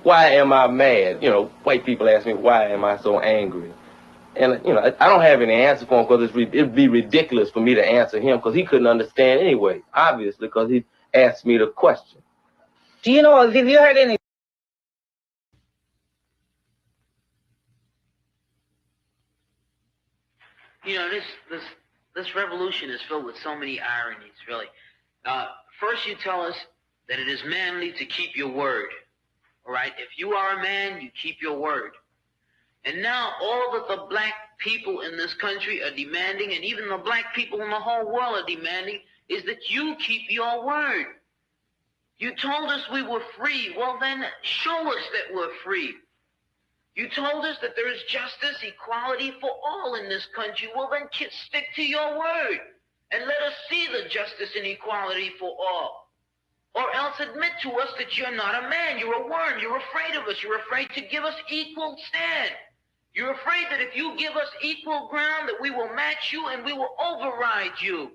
Why am I mad? You know, white people ask me, why am I so angry? And, you know, I don't have any answer for him because it'd be ridiculous for me to answer him because he couldn't understand anyway, obviously, because he asked me the question. Do you know, have you heard any? You know, this revolution is filled with so many ironies, really. First, you tell us that it is manly to keep your word. All right? If you are a man, you keep your word. And now all that the black people in this country are demanding, and even the black people in the whole world are demanding, is that you keep your word. You told us we were free. Well, then show us that we're free. You told us that there is justice, equality for all in this country. Well, then stick to your word and let us see the justice and equality for all. Or else admit to us that you're not a man. You're a worm. You're afraid of us. You're afraid to give us equal stand. You're afraid that if you give us equal ground, that we will match you and we will override you.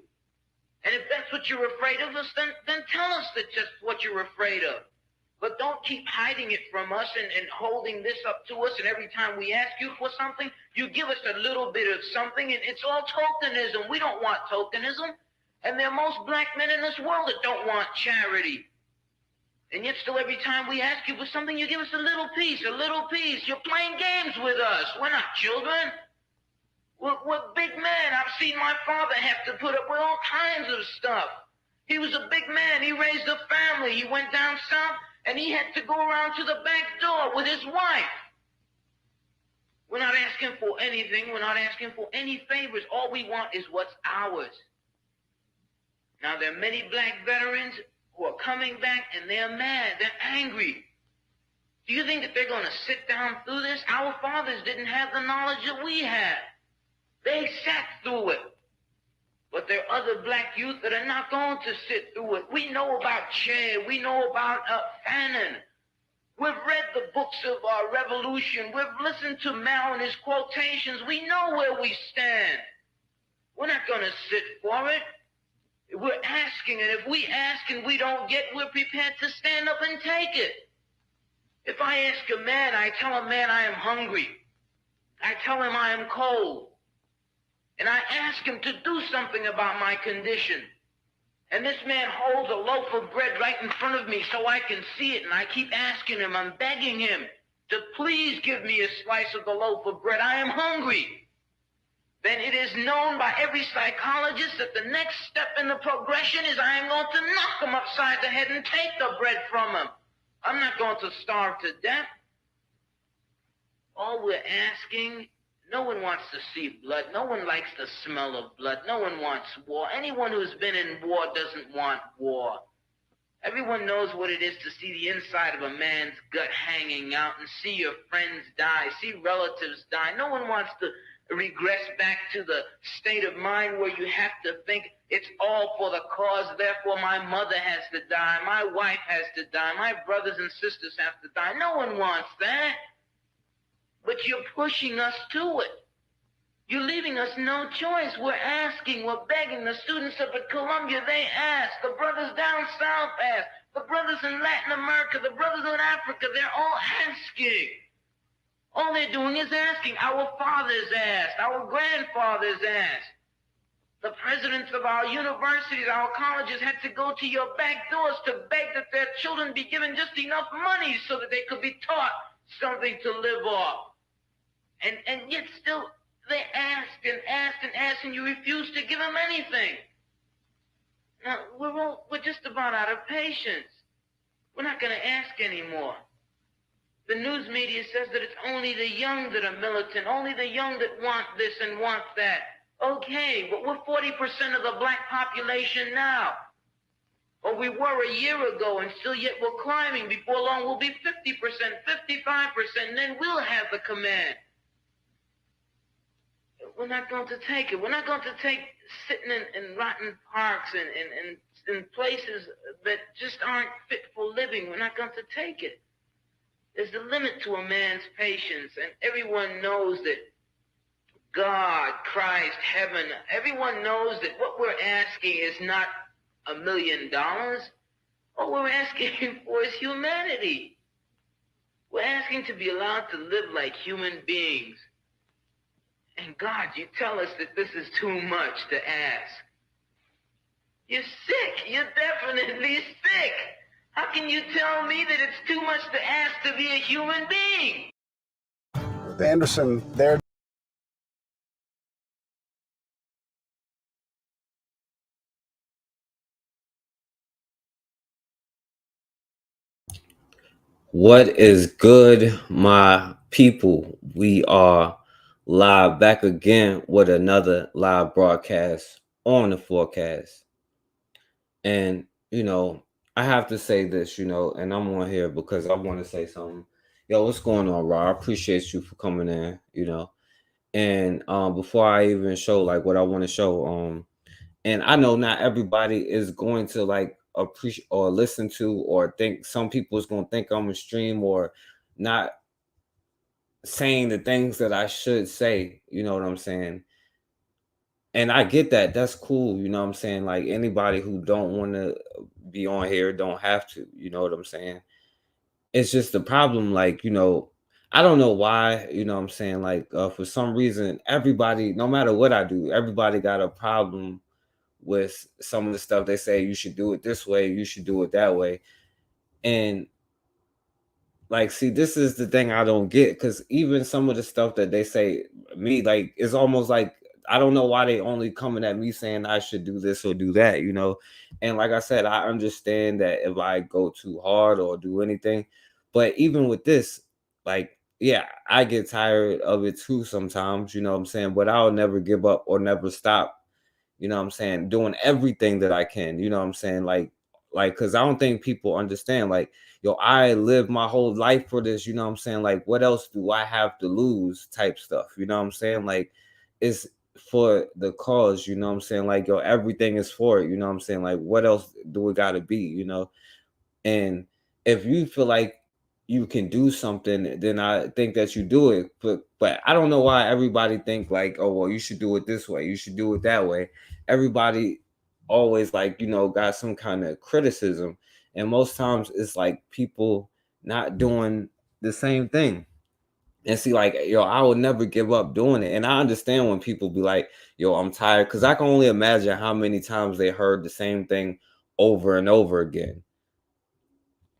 And if that's what you're afraid of us, then tell us that just what you're afraid of. But don't keep hiding it from us and holding this up to us. And every time we ask you for something, you give us a little bit of something. And it's all tokenism. We don't want tokenism. And there are most black men in this world that don't want charity. And yet still every time we ask you for something, you give us a little piece, a little piece. You're playing games with us. We're not children. We're big men. I've seen my father have to put up with all kinds of stuff. He was a big man. He raised a family. He went down south, and he had to go around to the back door with his wife. We're not asking for anything. We're not asking for any favors. All we want is what's ours. Now, there are many black veterans who are coming back, and they're mad. They're angry. Do you think that they're going to sit down through this? Our fathers didn't have the knowledge that we have. They sat through it. But there are other black youth that are not going to sit through it. We know about Che. We know about Fanon. We've read the books of Revolution. We've listened to Mao and his quotations. We know where we stand. We're not going to sit for it. We're asking, and if we ask and we don't get, we're prepared to stand up and take it. If I ask a man, I tell a man I am hungry. I tell him I am cold. And I ask him to do something about my condition. And this man holds a loaf of bread right in front of me so I can see it. And I keep asking him, I'm begging him to please give me a slice of the loaf of bread. I am hungry. Then it is known by every psychologist that the next step in the progression is I am going to knock him upside the head and take the bread from him. I'm not going to starve to death. All we're asking, no one wants to see blood. No one likes the smell of blood. No one wants war. Anyone who's been in war doesn't want war. Everyone knows what it is to see the inside of a man's gut hanging out and see your friends die, see relatives die. No one wants to regress back to the state of mind where you have to think it's all for the cause, therefore my mother has to die, my wife has to die, my brothers and sisters have to die. No one wants that. But you're pushing us to it. You're leaving us no choice. We're asking, we're begging. The students up at Columbia, they ask. The brothers down south ask. The brothers in Latin America, the brothers in Africa, they're all asking. All they're doing is asking. Our fathers asked. Our grandfathers asked. The presidents of our universities, our colleges had to go to your back doors to beg that their children be given just enough money so that they could be taught something to live off. And yet still they asked and asked and asked, and you refused to give them anything. Now, we're just about out of patience. We're not going to ask anymore. The news media says that it's only the young that are militant, only the young that want this and want that. Okay, but we're 40% of the black population now. Or we were a year ago, and still yet we're climbing. Before long, we'll be 50%, 55%, and then we'll have the command. We're not going to take it. We're not going to take sitting in rotten parks and in places that just aren't fit for living. We're not going to take it. There's a limit to a man's patience, and everyone knows that God, Christ, heaven, everyone knows that what we're asking is not $1 million. What we're asking for is humanity. We're asking to be allowed to live like human beings. And God, you tell us that this is too much to ask. You're sick. You're definitely sick. How can you tell me that it's too much to ask to be a human being? Anderson, there. What is good, my people? We are live back again with another live broadcast on the forecast. And, I have to say this, and I'm on here because I want to say something. Yo, what's going on, Ra? I appreciate you for coming in. And before I even show like what I want to show, and I know not everybody is going to like appreciate or listen to or think. Some people is going to think I'm a stream or not saying the things that I should say. You know what I'm saying? And I get that. That's cool. You know what I'm saying? Like anybody who don't want to be on here don't have to. You know what I'm saying? It's just the problem. Like I don't know why. You know what I'm saying? Like for some reason, everybody, no matter what I do, everybody got a problem with some of the stuff they say. You should do it this way, you should do it that way. And like, see, this is the thing I don't get, because even some of the stuff that they say me, like, it's almost like I don't know why they only coming at me saying I should do this or do that. And like I said, I understand that if I go too hard or do anything, but even with this, like, yeah, I get tired of it too sometimes. You know what I'm saying? But I'll never give up or never stop, you know what I'm saying, doing everything that I can, you know what I'm saying, like because I don't think people understand, like, yo, I live my whole life for this, you know what I'm saying, like, what else do I have to lose type stuff, you know what I'm saying, like, it's for the cause, you know what I'm saying, like, yo, everything is for it, you know what I'm saying, like, what else do it gotta be, and if you feel like you can do something, then I think that you do it. But I don't know why everybody think like, oh well, you should do it this way, you should do it that way. Everybody always like, got some kind of criticism. And most times it's like people not doing the same thing. And see, like, yo, I would never give up doing it. And I understand when people be like, yo, I'm tired, because I can only imagine how many times they heard the same thing over and over again.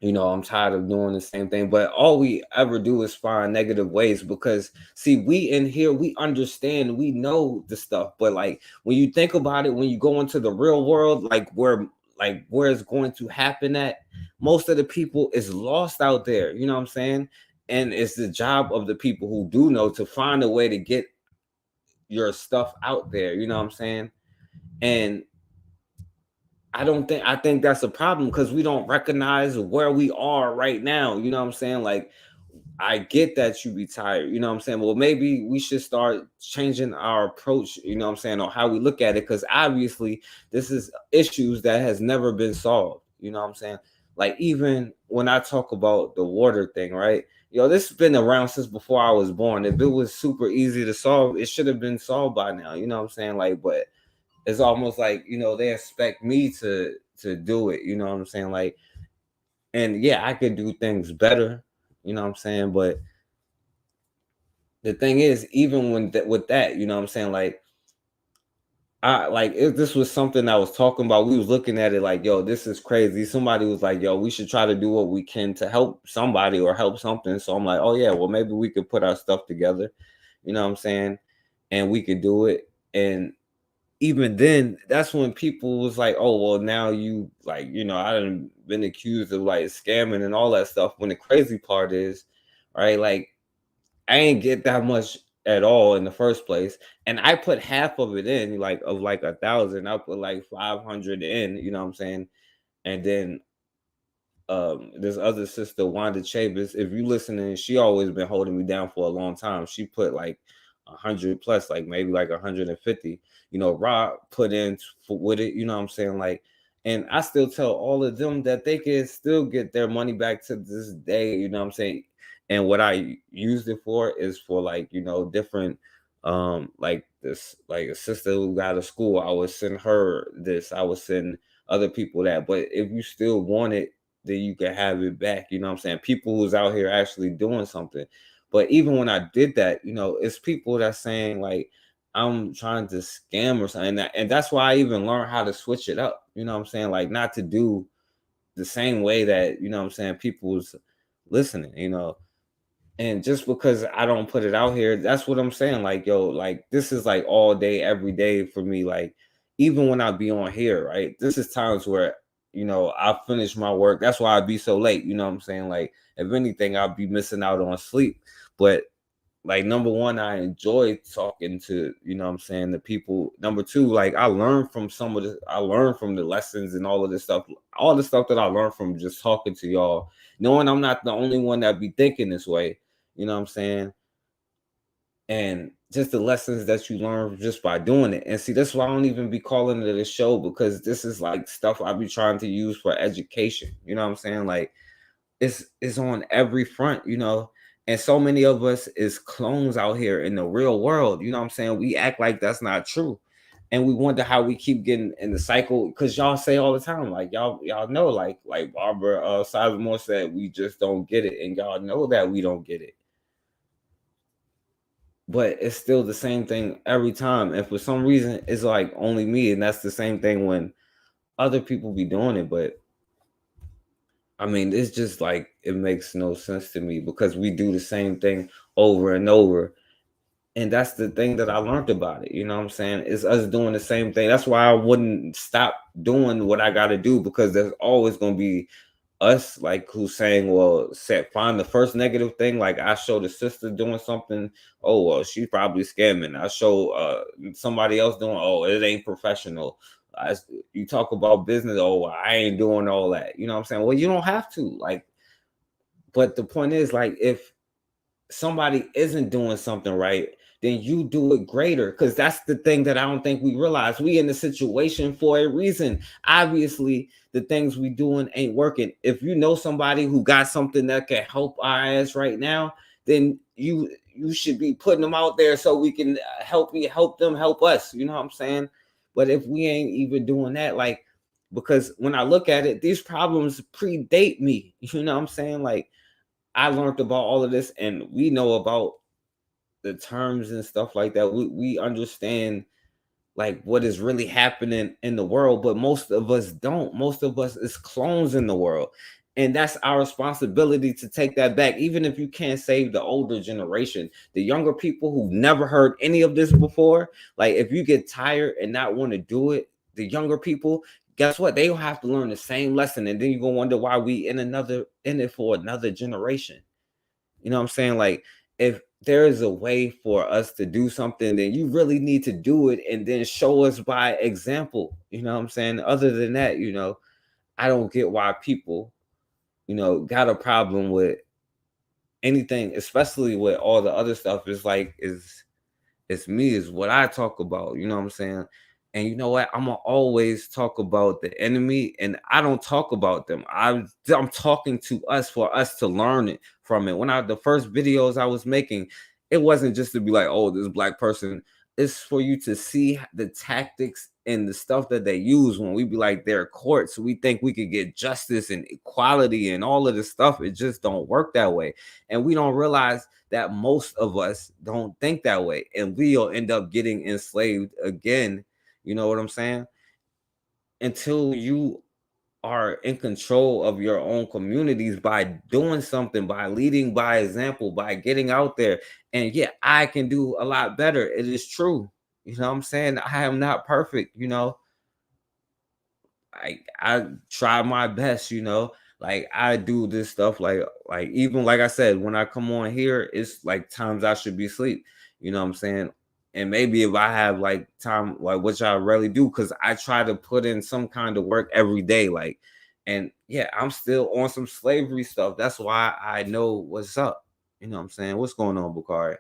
I'm tired of doing the same thing. But all we ever do is find negative ways, because see, we in here, we understand, we know the stuff. But like when you think about it, when you go into the real world, where it's going to happen at, most of the people is lost out there. You know what I'm saying? And it's the job of the people who do know to find a way to get your stuff out there. You know what I'm saying? And I think that's a problem, because we don't recognize where we are right now. You know what I'm saying? Like, I get that you be tired, you know what I'm saying? Well, maybe we should start changing our approach, you know what I'm saying, or how we look at it, because obviously this is issues that has never been solved, you know what I'm saying? Like, even when I talk about the water thing, right? This has been around since before I was born. If it was super easy to solve, it should have been solved by now, you know what I'm saying? Like, but it's almost like, they expect me to do it, you know what I'm saying, like, and yeah, I could do things better, you know what I'm saying, but the thing is, even when with that, you know what I'm saying, like, I like, if this was something I was talking about, we was looking at it like, yo, this is crazy. Somebody was like, yo, we should try to do what we can to help somebody or help something. So I'm like, oh yeah, well, maybe we could put our stuff together, you know what I'm saying, and we could do it. And even then, that's when people was like, oh well, now you, like, I done been accused of like scamming and all that stuff, when the crazy part is, right, like, I ain't get that much at all in the first place, and I put half of it in, like, of like 1,000, I put like 500 in, you know what I'm saying. And then this other sister, Wanda Chavis, if you listening, she always been holding me down for a long time. She put like 100 plus, like maybe like 150. Rob put in with it, you know what I'm saying, like, and I still tell all of them that they can still get their money back to this day, you know what I'm saying. And what I used it for is for, like, different, like this, like a sister who got a school, I would send her this, I would send other people that. But if you still want it, then you can have it back. You know what I'm saying? People who's out here actually doing something. But even when I did that, you know, it's people that's saying like I'm trying to scam or something. And that's why I even learned how to switch it up. You know what I'm saying? Like not to do the same way that, you know what I'm saying, people's listening, you know. And just because I don't put it out here, that's what I'm saying. Like, yo, like this is like all day, every day for me. Like, even when I be on here, right? This is times where, you know, I finish my work. That's why I be so late. You know what I'm saying? Like, if anything, I'll be missing out on sleep. But like number one, I enjoy talking to, you know what I'm saying, the people. Number two, like I learned from I learned from the lessons and all of this stuff, all the stuff that I learned from just talking to y'all, knowing I'm not the only one that be thinking this way, you know what I'm saying? And just the lessons that you learn just by doing it. And see, that's why I don't even be calling it a show, because this is like stuff I be trying to use for education. You know what I'm saying? Like it's on every front, you know. And so many of us is clones out here in the real world. You know what I'm saying? We act like that's not true. And we wonder how we keep getting in the cycle, because y'all say all the time, like y'all know, like Barbara Sizemore said, we just don't get it. And y'all know that we don't get it. But it's still the same thing every time. And for some reason, it's like only me. And that's the same thing when other people be doing it. But I mean, it's just like, it makes no sense to me, because we do the same thing over and over. And that's the thing that I learned about it. You know what I'm saying? It's us doing the same thing. That's why I wouldn't stop doing what I got to do, because there's always going to be us like who's saying, well, find the first negative thing. Like I show the sister doing something, oh well, she's probably scamming. I show somebody else doing, oh, it ain't professional. You talk about business, oh, I ain't doing all that. You know what I'm saying? Well, you don't have to, like, but the point is, like, if somebody isn't doing something right, then you do it greater, because that's the thing that I don't think we realize. We in the situation for a reason. Obviously, the things we doing ain't working. If you know somebody who got something that can help our ass right now, then you should be putting them out there so we can help them help us. You know what I'm saying? But if we ain't even doing that, like, because when I look at it, these problems predate me. You know what I'm saying? Like, I learned about all of this, and we know about the terms and stuff like that. We understand like what is really happening in the world, but most of us don't. Most of us is clones in the world. And that's our responsibility to take that back. Even if you can't save the older generation, the younger people who never heard any of this before, like if you get tired and not want to do it, the younger people, guess what? They'll have to learn the same lesson. And then you're gonna wonder why we in it for another generation. You know what I'm saying? Like, if there is a way for us to do something, then you really need to do it and then show us by example. You know what I'm saying? Other than that, you know, I don't get why people, you know, got a problem with anything, especially with all the other stuff. It's like, it's me, is what I talk about. You know what I'm saying? And you know what? I'm gonna always talk about the enemy, and I don't talk about them. I'm talking to us for us to learn it from it. When the first videos I was making, it wasn't just to be like, oh, this black person. It's for you to see the tactics and the stuff that they use when we be like, they're courts. We think we could get justice and equality and all of this stuff. It just don't work that way. And we don't realize that most of us don't think that way. And we'll end up getting enslaved again. You know what I'm saying? Until you are in control of your own communities by doing something, by leading by example, by getting out there. And yeah, I can do a lot better. It is true. You know what I'm saying? I am not perfect, you know. I try my best, you know. Like I do this stuff like even like I said, when I come on here, it's like times I should be asleep. You know what I'm saying? And maybe if I have like time, like which I rarely do, because I try to put in some kind of work every day. Like, and yeah, I'm still on some slavery stuff. That's why I know what's up. You know what I'm saying? What's going on, Bakari?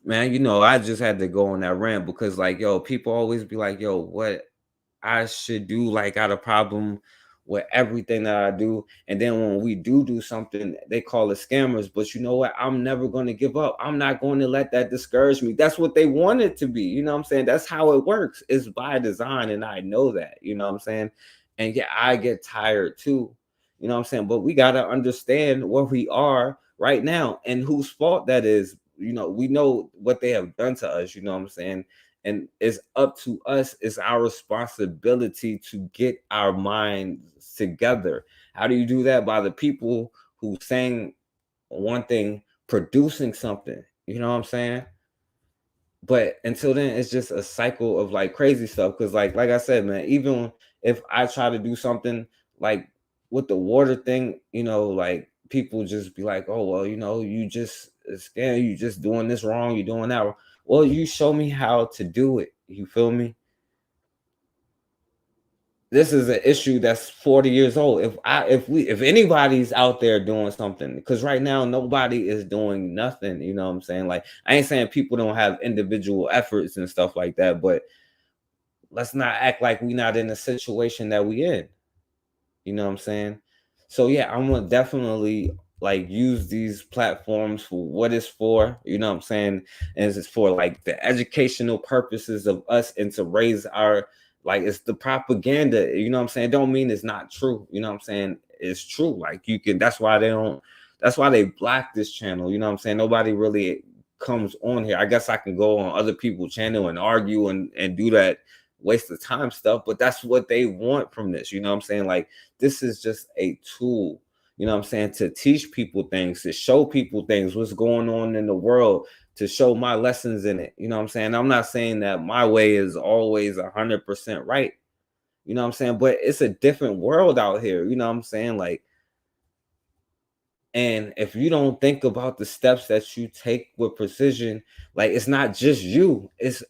Man, you know, I just had to go on that rant because, like, yo, people always be like, yo, what I should do, like, got a problem with everything that I do. And then when we do something, they call it scammers. But you know what? I'm never going to give up. I'm not going to let that discourage me. That's what they want it to be. You know what I'm saying? That's how it works. It's by design. And I know that, you know what I'm saying? And yeah, I get tired too. You know what I'm saying? But we got to understand where we are right now and whose fault that is. You know, we know what they have done to us, you know what I'm saying? And it's up to us, it's our responsibility to get our minds together. How do you do that? By the people who saying one thing, producing something, you know what I'm saying? But until then, it's just a cycle of like crazy stuff. Cause like I said, man, even if I try to do something like with the water thing, you know, like people just be like, oh, well, you know, you just scam, you just doing this wrong, you doing that wrong. Well, you show me how to do it. You feel me? This is an issue that's 40 years old. If anybody's out there doing something, because right now nobody is doing nothing, you know what I'm saying? Like, I ain't saying people don't have individual efforts and stuff like that, but let's not act like we not in a situation that we in. You know what I'm saying? So yeah, I'm gonna definitely like use these platforms for what it's for, you know what I'm saying? And it's for like the educational purposes of us and to raise our, like, it's the propaganda, you know what I'm saying? Don't mean it's not true, you know what I'm saying? It's true. Like, you can, that's why they block this channel, you know what I'm saying? Nobody really comes on here. I guess I can go on other people's channel and argue and do that waste of time stuff, but that's what they want from this, you know what I'm saying? Like, this is just a tool, you know what I'm saying, to teach people things, to show people things, what's going on in the world, to show my lessons in it, you know what I'm saying? I'm not saying that my way is always 100% right, you know what I'm saying, but it's a different world out here, you know what I'm saying? Like, and if you don't think about the steps that you take with precision, like, it's not just you, it's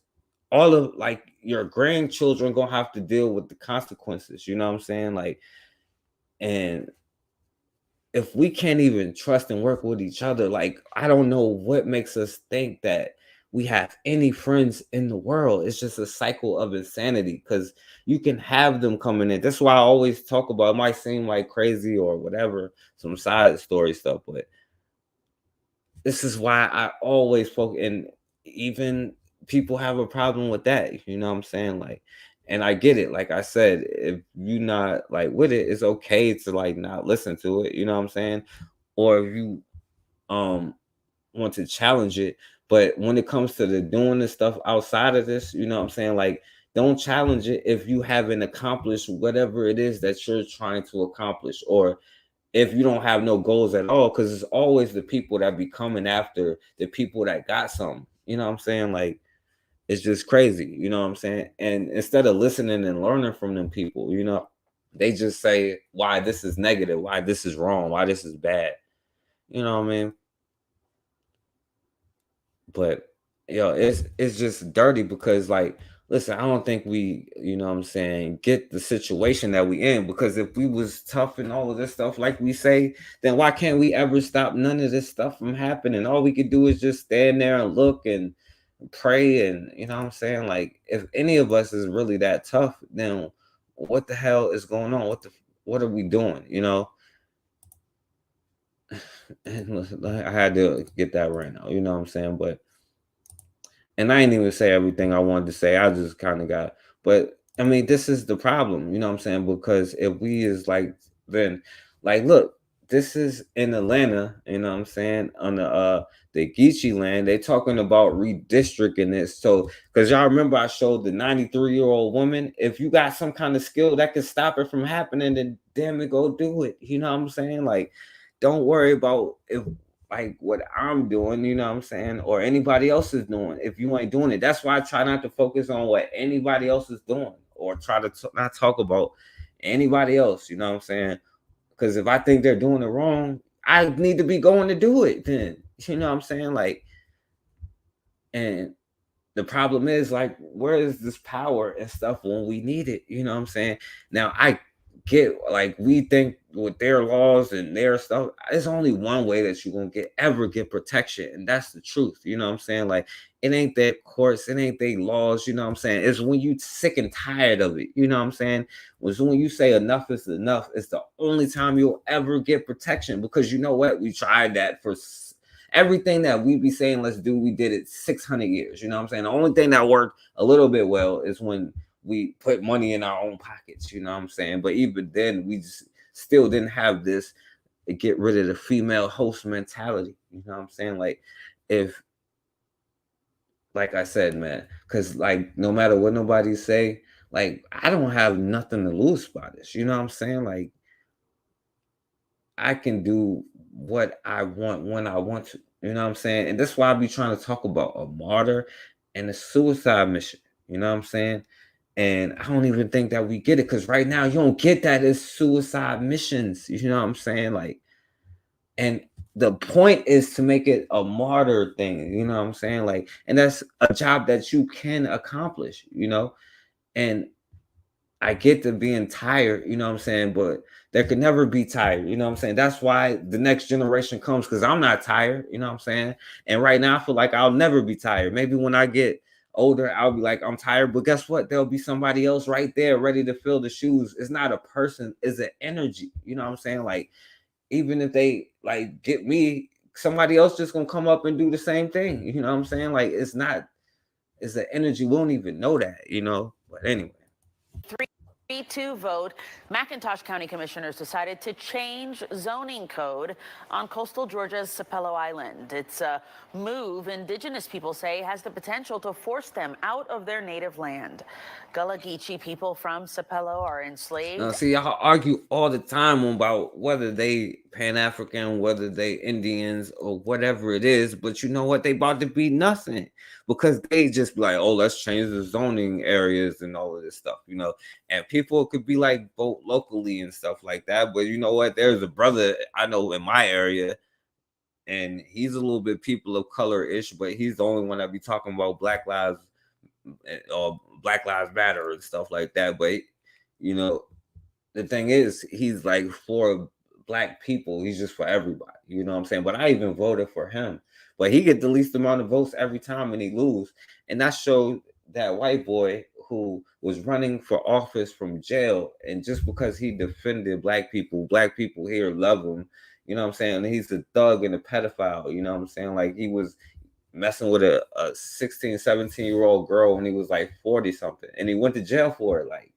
all of like your grandchildren gonna have to deal with the consequences, you know what I'm saying? Like, and if we can't even trust and work with each other, like, I don't know what makes us think that we have any friends in the world. It's just a cycle of insanity, because you can have them coming in. That's why I always talk about, it might seem like crazy or whatever, some side story stuff, but this is why I always focus. And even people have a problem with that, you know what I'm saying? Like, and I get it. Like I said, if you not like with it, it's okay to like not listen to it, you know what I'm saying? Or if you want to challenge it. But when it comes to the doing the stuff outside of this, you know what I'm saying? Like, don't challenge it if you haven't accomplished whatever it is that you're trying to accomplish, or if you don't have no goals at all, because it's always the people that be coming after the people that got something. You know what I'm saying? Like, it's just crazy. You know what I'm saying? And instead of listening and learning from them people, you know, they just say why this is negative, why this is wrong, why this is bad. You know what I mean? But yo, it's just dirty, because like, listen, I don't think we, you know what I'm saying, get the situation that we in, because if we was tough and all of this stuff like we say, then why can't we ever stop none of this stuff from happening? All we could do is just stand there and look and pray, and you know what I'm saying? Like, if any of us is really that tough, then what the hell is going on? What are we doing, you know? And listen, I had to get that right now, you know what I'm saying? But, and I ain't even say everything I wanted to say. I just kind of got, but I mean, this is the problem, you know what I'm saying? Because if we is like, then like, look, this is in Atlanta, you know what I'm saying? On the Geechee land, they talking about redistricting this. So, because y'all remember I showed the 93-year-old woman, if you got some kind of skill that can stop it from happening, then damn it, go do it. You know what I'm saying? Like, don't worry about if like what I'm doing, you know what I'm saying, or anybody else is doing. If you ain't doing it, that's why I try not to focus on what anybody else is doing, or try to not talk about anybody else, you know what I'm saying? Because if I think they're doing it wrong, I need to be going to do it then, you know what I'm saying? Like, and the problem is, like, where is this power and stuff when we need it? You know what I'm saying? Now, I get, like, we think with their laws and their stuff, there's only one way that you're gonna ever get protection, and that's the truth. You know what I'm saying? Like, it ain't that courts, it ain't they laws, you know what I'm saying? It's when you sick and tired of it, you know what I'm saying? It's when you say enough is enough, it's the only time you'll ever get protection, because you know what? We tried that for everything that we be saying let's do, we did it 600 years. You know what I'm saying? The only thing that worked a little bit well is when we put money in our own pockets. You know what I'm saying? But even then, we just still didn't have this get rid of the female host mentality. You know what I'm saying? Like, if, like I said, man, because like no matter what nobody say, like I don't have nothing to lose by this. You know what I'm saying? Like, I can do what I want when I want to. You know what I'm saying? And that's why I be trying to talk about a martyr and a suicide mission. You know what I'm saying? And I don't even think that we get it, because right now you don't get that as suicide missions. You know what I'm saying? Like, and the point is to make it a martyr thing. You know what I'm saying? Like, and that's a job that you can accomplish, you know? And I get to being tired, you know what I'm saying? But there could never be tired, you know what I'm saying? That's why the next generation comes, because I'm not tired, you know what I'm saying? And right now I feel like I'll never be tired. Maybe when I get older, I'll be like, I'm tired. But guess what? There'll be somebody else right there ready to fill the shoes. It's not a person, it's an energy. You know what I'm saying? Like, even if they like get me, somebody else just gonna come up and do the same thing. You know what I'm saying? Like, it's an energy. We don't even know that, you know? But anyway. 3-2 vote, McIntosh County Commissioners decided to change zoning code on coastal Georgia's Sapelo Island. It's a move indigenous people say has the potential to force them out of their native land. Gullah Geechee people from Sapelo are enslaved. Now, see, y'all argue all the time about whether they Pan-African, whether they Indians, or whatever it is, but you know what? They about to be nothing, because they just be like, oh, let's change the zoning areas and all of this stuff, you know? And people could be like vote locally and stuff like that, but you know what? There's a brother I know in my area, and he's a little bit people of color-ish, but he's the only one that be talking about Black Lives or Black Lives Matter and stuff like that. But you know, the thing is, he's like for Black people. He's just for everybody. You know what I'm saying? But I even voted for him. But he get the least amount of votes every time and he lose. And that showed that white boy who was running for office from jail, and just because he defended Black people here love him. You know what I'm saying? And he's a thug and a pedophile. You know what I'm saying? Like, he was messing with a 16, 17-year-old girl when he was like 40 something, and he went to jail for it. Like,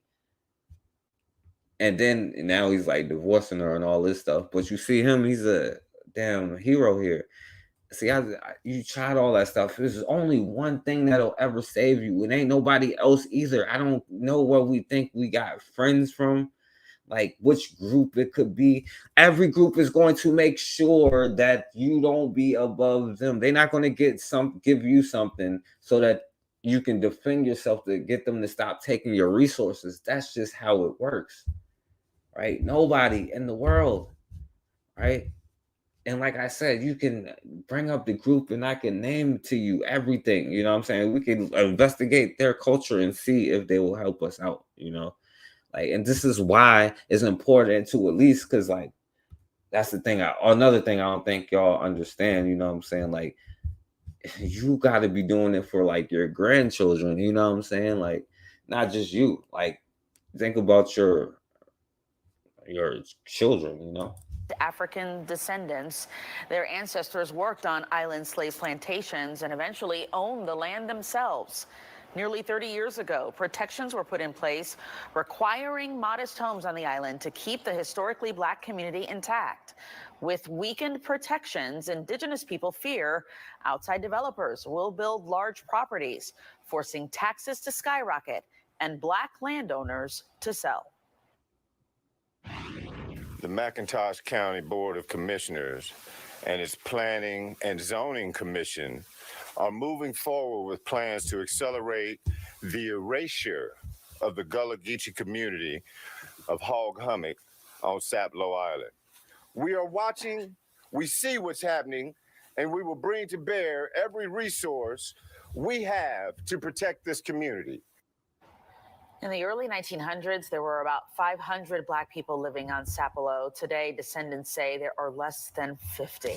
and then now he's like divorcing her and all this stuff. But you see him, he's a damn hero here. See, you tried all that stuff. There's only one thing that'll ever save you. It ain't nobody else either. I don't know where we think we got friends from, like which group it could be. Every group is going to make sure that you don't be above them. They're not going to give you something so that you can defend yourself, to get them to stop taking your resources. That's just how it works, right? Nobody in the world, right? And like I said, you can bring up the group and I can name to you everything. You know what I'm saying? We can investigate their culture and see if they will help us out, you know? Like, and this is why it's important to at least, because like, that's the thing. Another thing I don't think y'all understand, you know what I'm saying? Like, you got to be doing it for like your grandchildren, you know what I'm saying? Like, not just you. Like, think about your children, you know? African descendants. Their ancestors worked on island slave plantations and eventually owned the land themselves. Nearly 30 years ago, protections were put in place requiring modest homes on the island to keep the historically Black community intact. With weakened protections, indigenous people fear outside developers will build large properties, forcing taxes to skyrocket and Black landowners to sell. The McIntosh County Board of Commissioners and its Planning and Zoning Commission are moving forward with plans to accelerate the erasure of the Gullah Geechee community of Hog Hummock on Sapelo Island. We are watching, we see what's happening, and we will bring to bear every resource we have to protect this community. In the early 1900s, there were about 500 Black people living on Sapelo. Today, descendants say there are less than 50.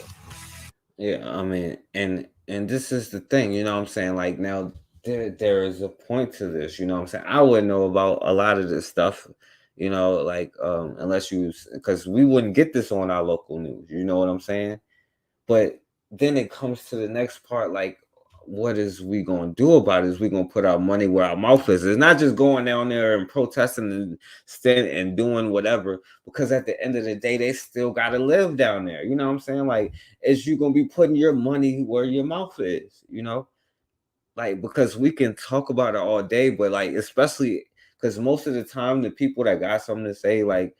Yeah, I mean, and this is the thing, you know what I'm saying? Like, now there is a point to this, you know what I'm saying? I wouldn't know about a lot of this stuff, you know, like unless because we wouldn't get this on our local news, you know what I'm saying? But then it comes to the next part, like, what is we gonna do about it? Is we gonna put our money where our mouth is? It's not just going down there and protesting and standing and doing whatever, because at the end of the day, they still gotta live down there. You know what I'm saying? Like, is you gonna be putting your money where your mouth is, you know? Like, because we can talk about it all day, but like, especially because most of the time the people that got something to say, like,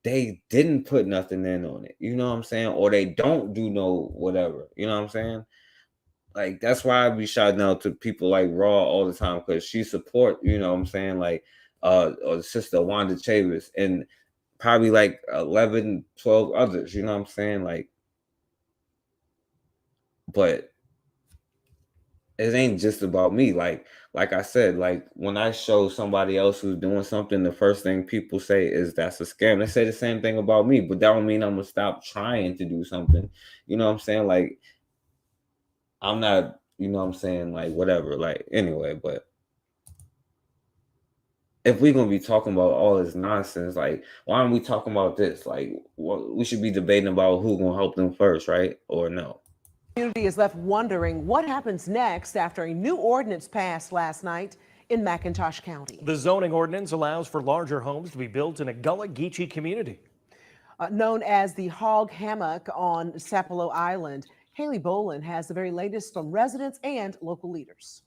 they didn't put nothing in on it, you know what I'm saying? Or they don't do no whatever, you know what I'm saying? Like, that's why I be shouting out to people like Raw all the time, because she support, you know what I'm saying, like or sister Wanda Chavis and probably like 11, 12 others, you know what I'm saying? Like, but it ain't just about me. Like I said, like when I show somebody else who's doing something, the first thing people say is that's a scam. They say the same thing about me, but that don't mean I'm gonna stop trying to do something. You know what I'm saying? Like, I'm not, you know what I'm saying, like whatever. Like, anyway, but if we're gonna be talking about all this nonsense, like, why aren't we talking about this? Like, we should be debating about who gonna help them first, right? Or no? Community is left wondering what happens next after a new ordinance passed last night in McIntosh County. The zoning ordinance allows for larger homes to be built in a Gullah Geechee community. Known as the Hog Hammock on Sapelo Island, Haley Bolin has the very latest from residents and local leaders.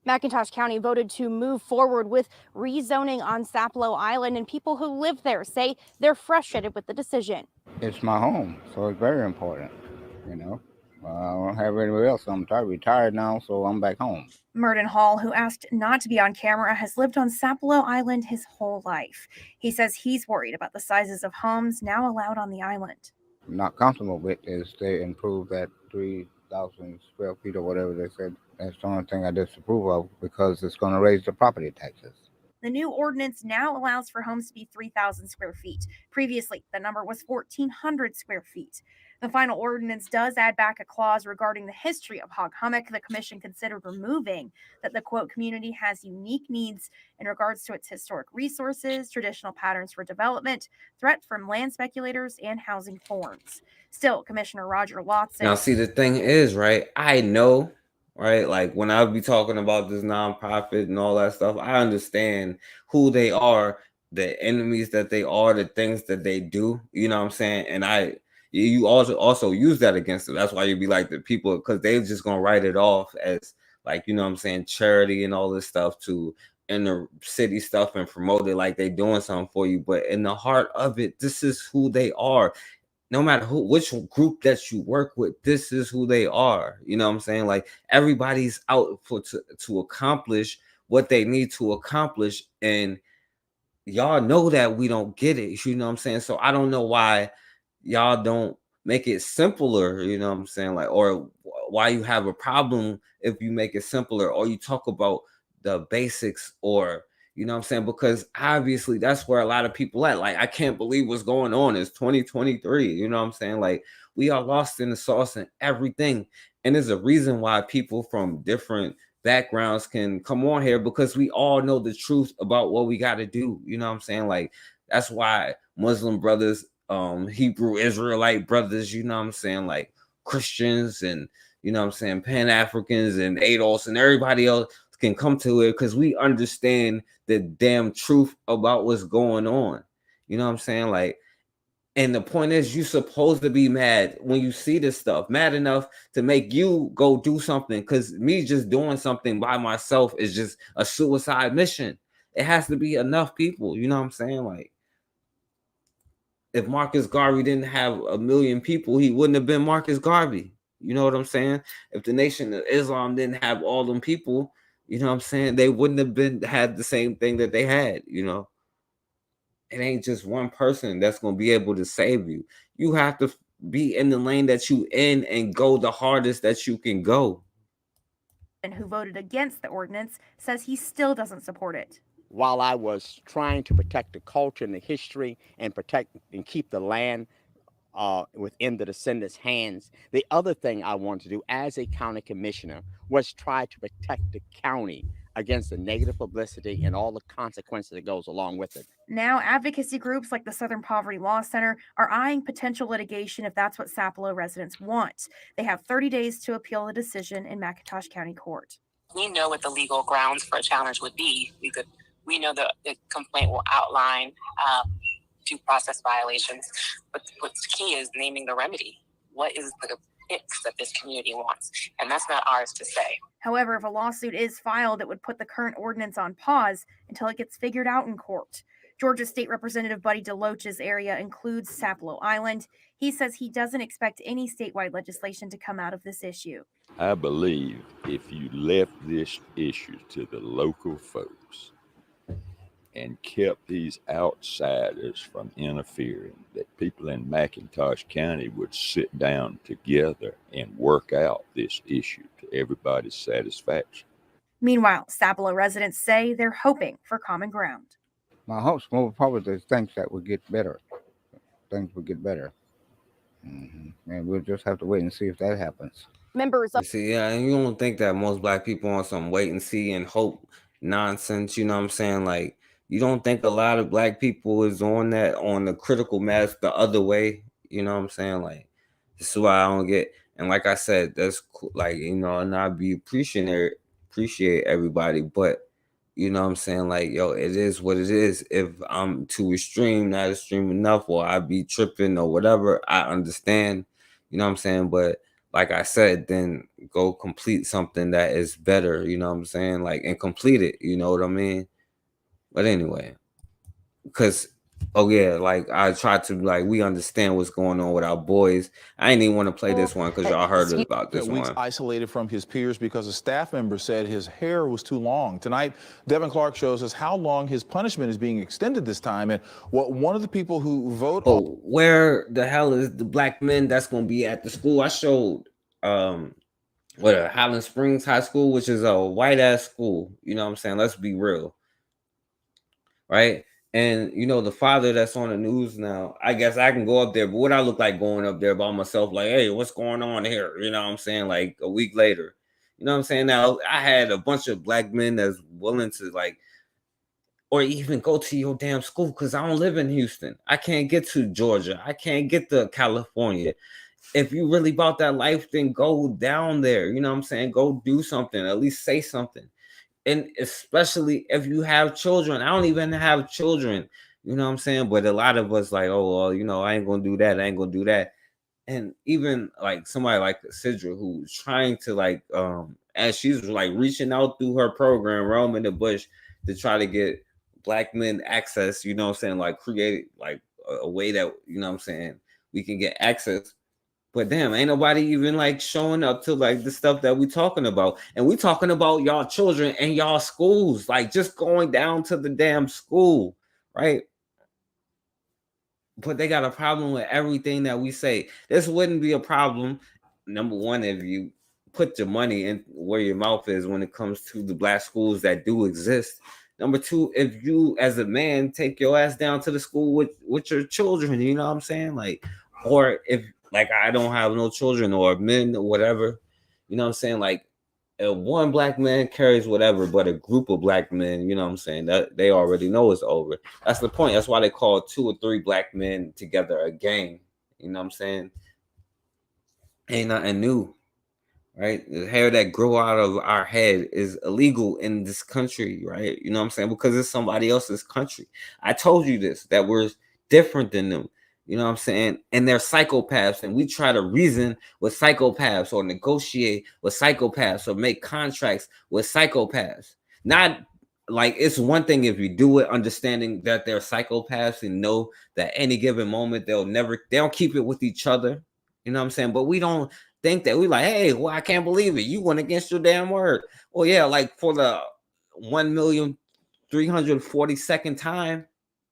McIntosh County voted to move forward with rezoning on Sapelo Island, and people who live there say they're frustrated with the decision. It's my home, so it's very important, you know. I don't have anywhere else. I'm retired now, so I'm back home. Merton Hall, who asked not to be on camera, has lived on Sapelo Island his whole life. He says he's worried about the sizes of homes now allowed on the island. I'm not comfortable with is they improve that 3,000 square feet or whatever they said. That's the only thing I disapprove of, because it's going to raise the property taxes. The new ordinance now allows for homes to be 3,000 square feet. Previously, the number was 1,400 square feet. The final ordinance does add back a clause regarding the history of Hog Hammock the commission considered removing, that the quote community has unique needs in regards to its historic resources, traditional patterns for development, threat from land speculators, and housing forms. Still, Commissioner Roger Lotson. Now, see, the thing is, right, I know, right, like when I be talking about this nonprofit and all that stuff, I understand who they are, the enemies that they are, the things that they do, you know what I'm saying? And you also use that against them. That's why you be like the people, because they're just gonna write it off as like, you know what I'm saying, charity and all this stuff to inner city stuff and promote it like they doing something for you. But in the heart of it, this is who they are. No matter which group that you work with, this is who they are. You know what I'm saying? Like, everybody's out to accomplish what they need to accomplish, and y'all know that we don't get it. You know what I'm saying? So I don't know why y'all don't make it simpler, you know what I'm saying? Like, or why you have a problem if you make it simpler, or you talk about the basics, or, you know what I'm saying? Because obviously that's where a lot of people at. Like, I can't believe what's going on. It's 2023, you know what I'm saying? Like, we are lost in the sauce and everything. And there's a reason why people from different backgrounds can come on here, because we all know the truth about what we got to do. You know what I'm saying? Like, that's why Muslim brothers, Hebrew Israelite brothers, you know what I'm saying, like Christians and, you know what I'm saying, Pan-Africans and ADOS and everybody else can come to it, because we understand the damn truth about what's going on. You know what I'm saying? Like, and the point is, you're supposed to be mad when you see this stuff, mad enough to make you go do something, because me just doing something by myself is just a suicide mission. It has to be enough people, you know what I'm saying? Like, if Marcus Garvey didn't have 1 million people, he wouldn't have been Marcus Garvey. You know what I'm saying? If the Nation of Islam didn't have all them people, you know what I'm saying, they wouldn't have had the same thing that they had, you know? It ain't just one person that's going to be able to save you. You have to be in the lane that you in and go the hardest that you can go. And who voted against the ordinance says he still doesn't support it. While I was trying to protect the culture and the history and protect and keep the land within the descendants' hands, the other thing I wanted to do as a county commissioner was try to protect the county against the negative publicity and all the consequences that goes along with it. Now, advocacy groups like the Southern Poverty Law Center are eyeing potential litigation if that's what Sapelo residents want. They have 30 days to appeal the decision in McIntosh County Court. We know what the legal grounds for a challenge would be. We know the complaint will outline due process violations, but what's key is naming the remedy. What is the fix that this community wants? And that's not ours to say. However, if a lawsuit is filed, it would put the current ordinance on pause until it gets figured out in court. Georgia State Representative Buddy DeLoach's area includes Sapelo Island. He says he doesn't expect any statewide legislation to come out of this issue. I believe if you left this issue to the local folks and kept these outsiders from interfering, that people in McIntosh County would sit down together and work out this issue to everybody's satisfaction. Meanwhile, Sapelo residents say they're hoping for common ground. My hopes moving forward is things that will get better. Things will get better. And we'll just have to wait and see if that happens. Members of See, yeah, and you don't think that most black people on some wait and see and hope nonsense, you know what I'm saying? Like, you don't think a lot of black people is on the critical mass the other way, you know what I'm saying? Like, this is why I don't get, and like I said, that's cool, like, you know, and I appreciate everybody, but you know what I'm saying? Like, yo, it is what it is. If I'm too extreme, not extreme enough, or I be tripping or whatever, I understand, you know what I'm saying? But like I said, then go complete something that is better, you know what I'm saying? Like, and complete it, you know what I mean? But anyway, because, oh yeah, like I tried to, like, we understand what's going on with our boys. I didn't even want to play this one because y'all heard about this one. Isolated from his peers because a staff member said his hair was too long. Tonight, Devin Clark shows us how long his punishment is being extended this time and what one of the people who vote. Oh, where the hell is the black men that's going to be at the school? I showed Highland Springs High School, which is a white ass school. You know what I'm saying? Let's be real. Right? And, you know, the father that's on the news now, I guess I can go up there, but what I look like going up there by myself, like, hey, what's going on here? You know what I'm saying? Like a week later, you know what I'm saying? Now, I had a bunch of black men that's willing to, like, or even go to your damn school because I don't live in Houston. I can't get to Georgia. I can't get to California. If you really about that life, then go down there. You know what I'm saying? Go do something, at least say something. And especially if you have children. I don't even have children, you know what I'm saying? But a lot of us like, oh, well, you know, I ain't gonna do that. I ain't gonna do that. And even like somebody like Sidra who's trying to like, as she's like reaching out through her program, Realm in the Bush, to try to get black men access, you know what I'm saying? Like create like a way that, you know what I'm saying, we can get access. But damn, ain't nobody even like showing up to like the stuff that we talking about. And we talking about y'all children and y'all schools, like just going down to the damn school, right? But they got a problem with everything that we say. This wouldn't be a problem, number one, if you put your money in where your mouth is when it comes to the black schools that do exist. Number two, if you as a man take your ass down to the school with your children, you know what I'm saying? Like, or if like I don't have no children or men or whatever, you know what I'm saying? Like if one black man carries whatever, but a group of black men, you know what I'm saying, that they already know it's over. That's the point. That's why they call 2 or 3 black men together a gang. You know what I'm saying? Ain't nothing new, right? The hair that grow out of our head is illegal in this country, right? You know what I'm saying? Because it's somebody else's country. I told you this, that we're different than them. You know what I'm saying? And they're psychopaths, and we try to reason with psychopaths or negotiate with psychopaths or make contracts with psychopaths. Not like it's one thing if you do it, understanding that they're psychopaths and know that any given moment they don't keep it with each other. You know what I'm saying? But we don't think that we like, hey, well, I can't believe it. You went against your damn word. Well, yeah, like for the 1,342nd time.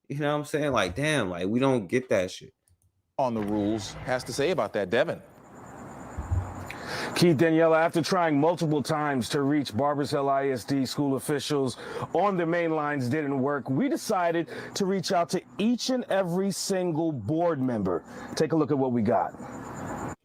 You know what I'm saying? Like, damn, like we don't get that shit. On the rules has to say about that, Devin. Keith, Daniela, after trying multiple times to reach Barbers Hill ISD school officials on the main lines didn't work, we decided to reach out to each and every single board member. Take a look at what we got.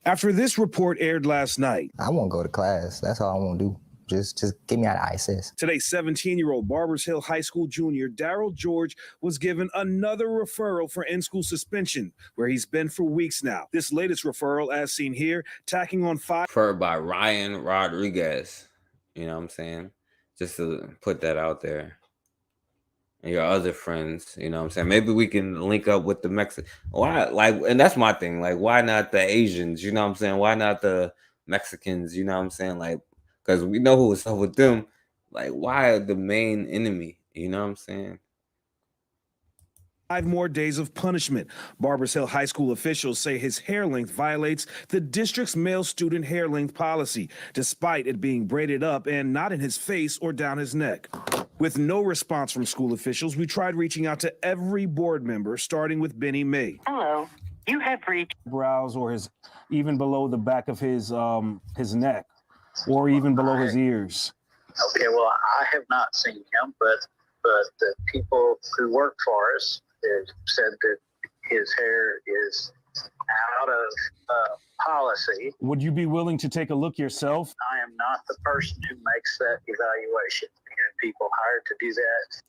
After this report aired last night. I won't go to class. That's all I want to do. Just get me out of ISIS. Today, 17-year-old Barbers Hill High School junior Daryl George was given another referral for in-school suspension, where he's been for weeks now. This latest referral, as seen here, tacking on 5. Referred by Ryan Rodriguez. You know what I'm saying? Just to put that out there. And your other friends, you know what I'm saying? Maybe we can link up with the Mexican. Why? Like, and that's my thing. Like, why not the Asians? You know what I'm saying? Why not the Mexicans? You know what I'm saying? Like, because we know what's up with them. Like, why are the main enemy? You know what I'm saying? 5 more days of punishment. Barbers Hill High School officials say his hair length violates the district's male student hair length policy, despite it being braided up and not in his face or down his neck. With no response from school officials, we tried reaching out to every board member, starting with Benny May. Hello, you have reached Brows or his, even below the back of his neck, or even below his ears. Okay, well, I have not seen him, but the people who work for us have said that his hair is out of policy. Would you be willing to take a look yourself? I am not the person who makes that evaluation. We have people hired to do that.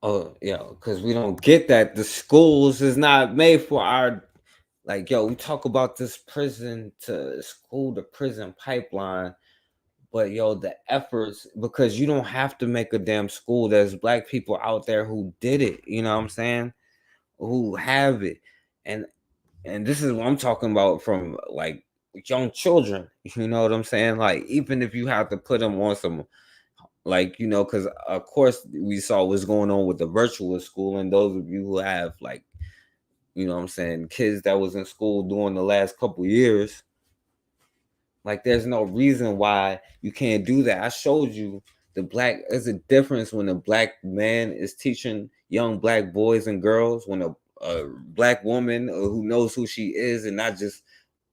Oh, yeah, because we don't get that. The schools is not made for our, like, yo, we talk about this prison to school to prison pipeline. But yo, the efforts, because you don't have to make a damn school. There's black people out there who did it, you know what I'm saying? Who have it. And this is what I'm talking about, from like young children, you know what I'm saying? Like, even if you have to put them on some, like, you know, because of course we saw what's going on with the virtual school, and those of you who have, like, you know what I'm saying, kids that was in school during the last couple years, like, there's no reason why you can't do that. I showed you there's a difference when a black man is teaching young black boys and girls, when a black woman who knows who she is, and not just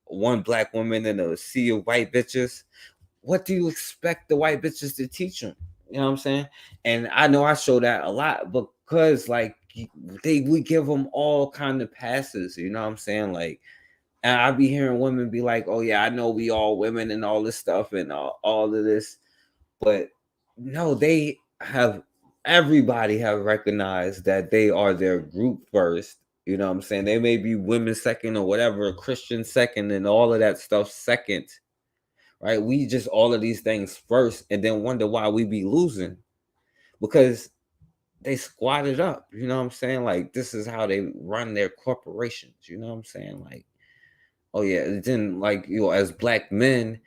one black woman in a sea of white bitches. What do you expect the white bitches to teach them? You know what I'm saying? And I know I show that a lot because, like, we give them all kind of passes, you know what I'm saying? Like, and I be hearing women be like, oh yeah, I know we all women and all this stuff and all of this. But no, everybody have recognized that they are their group first. You know what I'm saying? They may be women second or whatever, Christian second, and all of that stuff second. Right? We just all of these things first, and then wonder why we be losing. Because they squatted up. You know what I'm saying? Like, this is how they run their corporations. You know what I'm saying? Like, oh yeah, it didn't, like, you know, as black men,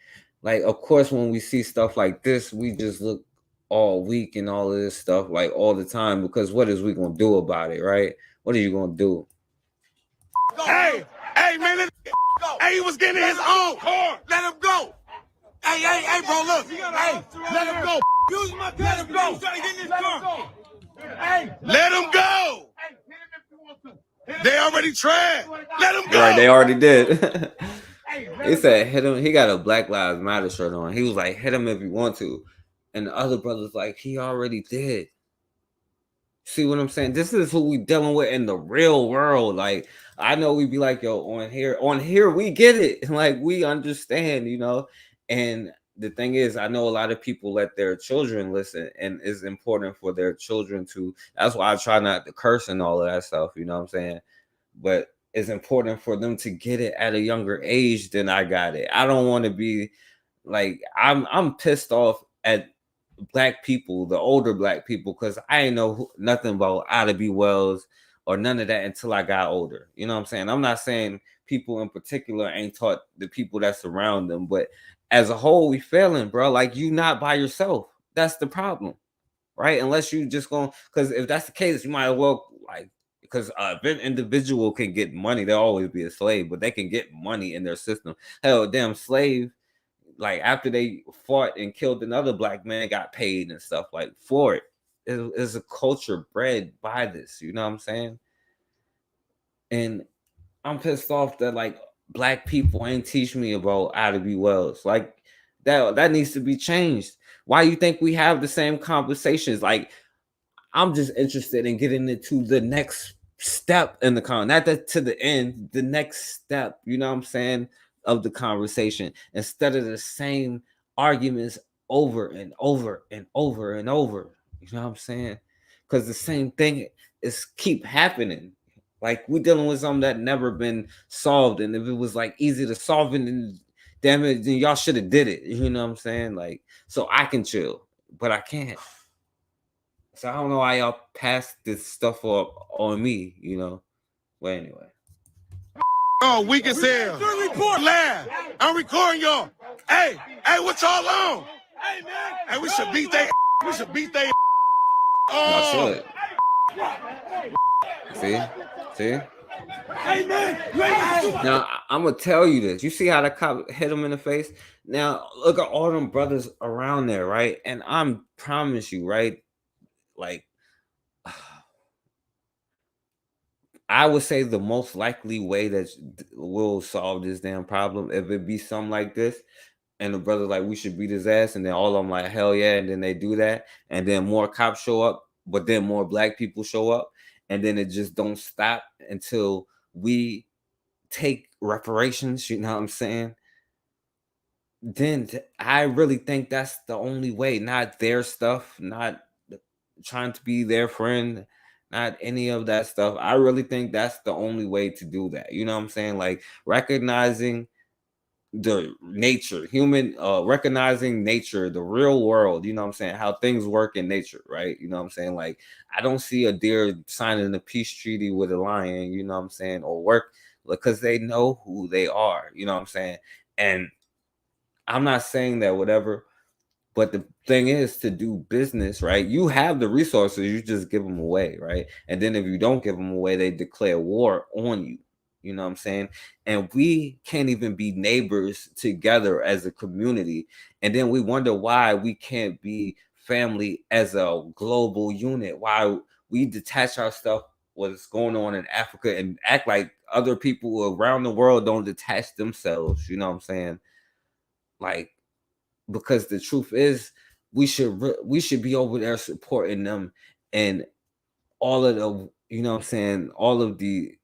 like, of course, when we see stuff like this, we just look all weak and all of this stuff, like, all the time, because what is we gonna do about it, right? What are you gonna do? Hey, man, let him go. Hey, he was getting his own. Let him go. Hey, bro, look. Hey, let him go. Use my gun. Let him go. Hey, let him go. They already tried. Let him go. Right, they already did. He said, hit him. He got a Black Lives Matter shirt on. He was like, hit him if you want to. And the other brother's like, he already did. See what I'm saying? This is who we dealing with in the real world. Like, I know we be like, yo, on here, we get it. Like, we understand, you know? And the thing is, I know a lot of people let their children listen, and it's important for their children to, that's why I try not to curse and all of that stuff, you know what I'm saying? But it's important for them to get it at a younger age than I got it. I don't want to be like, I'm pissed off at black people, the older black people, because I ain't know nothing about Ida B. Wells or none of that until I got older. You know what I'm saying? I'm not saying people in particular ain't taught the people that surround them, but as a whole, we failing, bro. Like, you not by yourself. That's the problem, right? Unless you just going, because if that's the case, you might as well, like, because if an individual can get money, they'll always be a slave, but they can get money in their system. Hell, damn slave, like, after they fought and killed another black man, got paid and stuff, like, for it. It's a culture bred by this, you know what I'm saying? And I'm pissed off that, like, black people ain't teach me about Ida B. Wells. Like, that needs to be changed. Why you think we have the same conversations? Like, I'm just interested in getting into the next step in the not to the end, the next step, you know what I'm saying, of the conversation, instead of the same arguments over and over and over and over. You know what I'm saying? Because the same thing is keep happening. Like we dealing with something that never been solved, and if it was like easy to solve it, then damn it, then y'all should have did it. You know what I'm saying? Like, so I can chill, but I can't. So I don't know why y'all pass this stuff up on me. You know. Well, anyway. Oh, weak as hell. Laugh. I'm recording y'all. Hey, what y'all on? Hey, we should beat they. We should beat they. Y'all should. See? Hey, man. Now, I'm going to tell you this. You see how the cop hit him in the face? Now, look at all them brothers around there, right? And I promise you, right? Like, I would say the most likely way that will solve this damn problem, if it be something like this, and the brother's like, we should beat his ass, and then all of them like, hell yeah, and then they do that, and then more cops show up, but then more black people show up, and then it just don't stop until we take reparations, you know what I'm saying? Then I really think that's the only way, not their stuff, not trying to be their friend, not any of that stuff. I really think that's the only way to do that. You know what I'm saying? Like recognizing the nature, recognizing nature, the real world, you know what I'm saying? How things work in nature, right? You know what I'm saying? Like I don't see a deer signing a peace treaty with a lion, you know what I'm saying? Or work because they know who they are, you know what I'm saying? And I'm not saying that whatever, but the thing is to do business, right? You have the resources, you just give them away, right? And then if you don't give them away, they declare war on you. You know what I'm saying? And we can't even be neighbors together as a community. And then we wonder why we can't be family as a global unit, why we detach our stuff, what's going on in Africa, and act like other people around the world don't detach themselves. You know what I'm saying? Like, because the truth is we should be over there supporting them and all of the, you know what I'm saying, all of the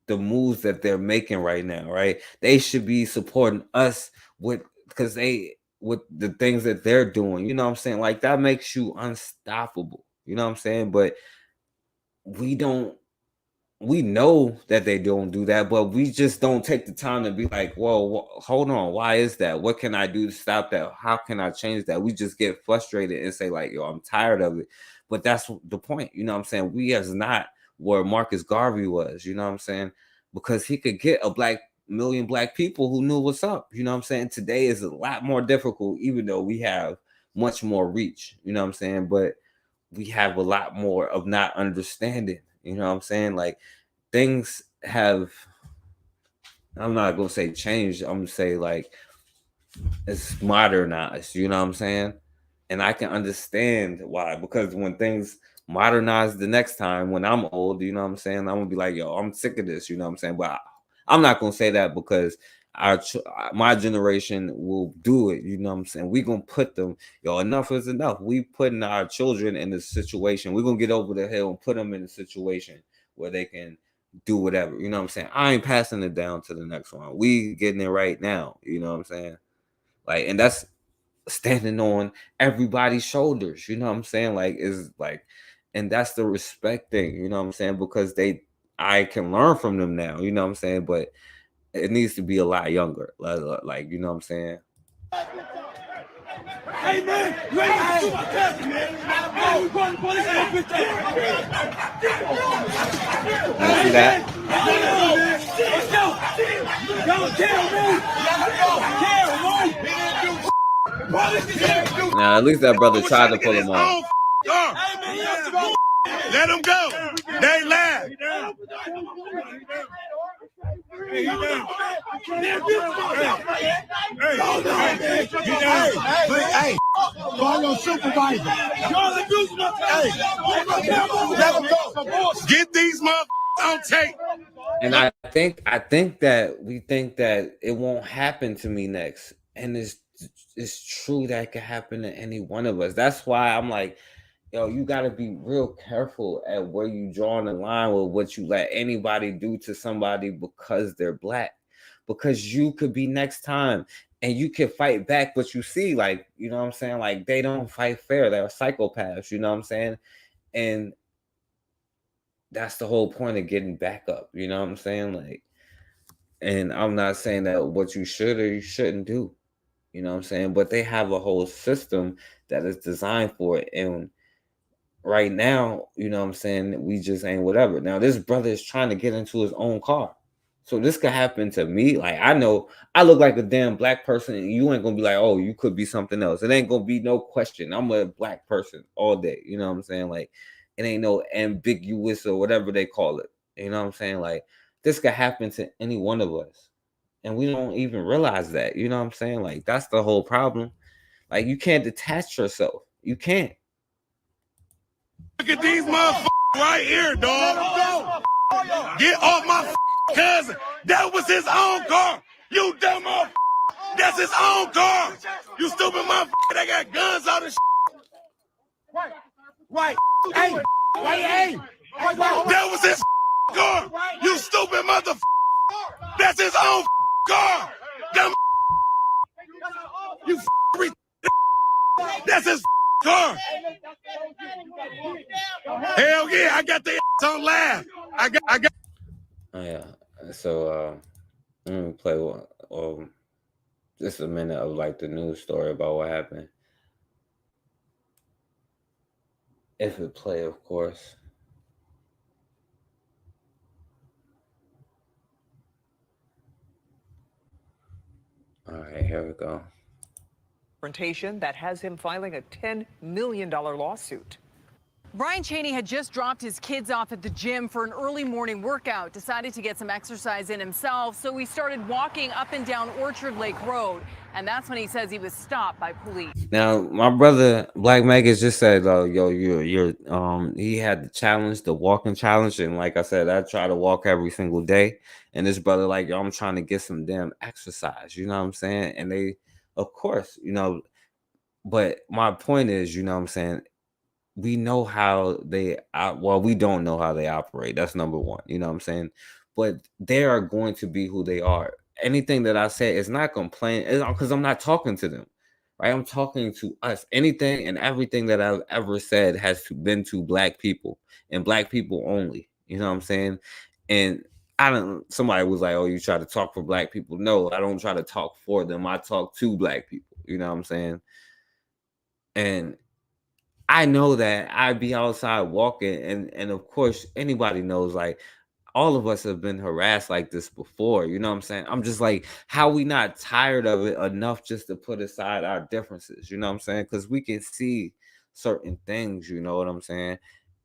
moves that they're making right now, right? They should be supporting us with the things that they're doing, you know what I'm saying? Like that makes you unstoppable, you know what I'm saying? But we know that they don't do that, but we just don't take the time to be like, whoa, hold on, why is that? What can I do to stop that? How can I change that? We just get frustrated and say like, yo, I'm tired of it. But that's the point, you know what I'm saying? We is not where Marcus Garvey was, you know what I'm saying? Because he could get a million black people who knew what's up, you know what I'm saying? Today is a lot more difficult, even though we have much more reach, you know what I'm saying? But we have a lot more of not understanding. You know what I'm saying? Like things have, I'm not going to say changed. I'm going to say like it's modernized. You know what I'm saying? And I can understand why, because when things modernize the next time when I'm old, you know what I'm saying? I'm going to be like, yo, I'm sick of this. You know what I'm saying? But I'm not going to say that because my generation will do it. You know what I'm saying? We're going to put them, yo, enough is enough. We putting our children in this situation. We're going to get over the hill and put them in a situation where they can do whatever. You know what I'm saying? I ain't passing it down to the next one. We getting it right now. You know what I'm saying? Like, and that's standing on everybody's shoulders. You know what I'm saying? Like, is like, and that's the respect thing. You know what I'm saying? Because I can learn from them now. You know what I'm saying? But it needs to be a lot younger. Like, you know what I'm saying? Hey, man, you ain't got to do my cousin, man. Hey, we going to police that bitch. See that? Let's go. Y'all kill, Now, at least that brother tried to pull him off. Let him go. They laugh. Hey, call your supervisor. Get these motherfuckers on tape. And I think that we think that it won't happen to me next. And it's true that it could happen to any one of us. That's why I'm like, yo, you got to be real careful at where you drawing the line with what you let anybody do to somebody because they're black. Because you could be next time. and you can fight back, but you see, like, you know what I'm saying, like, they don't fight fair. They're psychopaths, you know what I'm saying? And that's the whole point of getting back up, you know what I'm saying? Like, and I'm not saying that what you should or you shouldn't do, you know what I'm saying? But they have a whole system that is designed for it. And right now, you know what I'm saying, we just ain't whatever. Now, this brother is trying to get into his own car. So this could happen to me. Like, I know I look like a damn black person, and you ain't gonna be like, oh, you could be something else. It ain't gonna be no question. I'm a black person all day. You know what I'm saying? Like, it ain't no ambiguous or whatever they call it. You know what I'm saying? Like, this could happen to any one of us. And we don't even realize that. You know what I'm saying? Like, that's the whole problem. Like, you can't detach yourself. You can't. Look at these motherfuckers right here, dog. Get off my cousin. That was his own car. You dumb motherfucker. That's his own car. You stupid motherfucker. They got guns on this. Right. Hey. Hey. That was his car. You stupid motherfucker. That's his own car. Dumb. You that's his car. Hell yeah, I got the on live. I got. Oh, yeah. So let me play one. Just a minute of like the news story about what happened. If it play, of course. All right, here we go. Confrontation that has him filing a $10 million lawsuit. Brian Cheney had just dropped his kids off at the gym for an early morning workout, decided to get some exercise in himself, so he started walking up and down Orchard Lake Road, and that's when he says he was stopped by police. Now, my brother Black Megas just said, yo, you're he had the challenge, the walking challenge, and like I said, I try to walk every single day, and this brother like, yo, I'm trying to get some damn exercise, you know what I'm saying? And they, of course, you know, but my point is, you know what I'm saying, we know how they well, we don't know how they operate. That's number one, you know what I'm saying? But they are going to be who they are. Anything that I say is not complaining because I'm not talking to them, right? I'm talking to us. Anything and everything that I've ever said has been to black people and black people only, you know what I'm saying? And I don't, somebody was like, oh, you try to talk for black people. No, I don't try to talk for them. I talk to black people, you know what I'm saying? And I know that I'd be outside walking, and of course, anybody knows, like, all of us have been harassed like this before, you know what I'm saying? I'm just like, how we not tired of it enough just to put aside our differences, you know what I'm saying? Because we can see certain things, you know what I'm saying?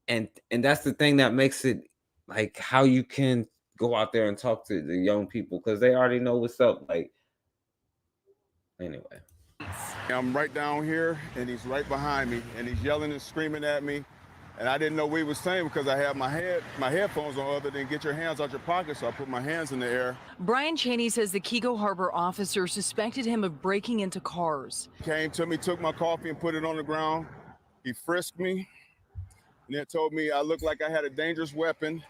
And that's the thing that makes it, like, how you can go out there and talk to the young people, because they already know what's up, like, anyway. I'm right down here, and he's right behind me, and he's yelling and screaming at me, and I didn't know what he was saying because I had my headphones on other than get your hands out your pocket, so I put my hands in the air. Brian Cheney says the Keego Harbor officer suspected him of breaking into cars. He came to me, took my coffee and put it on the ground. He frisked me, and then told me I looked like I had a dangerous weapon,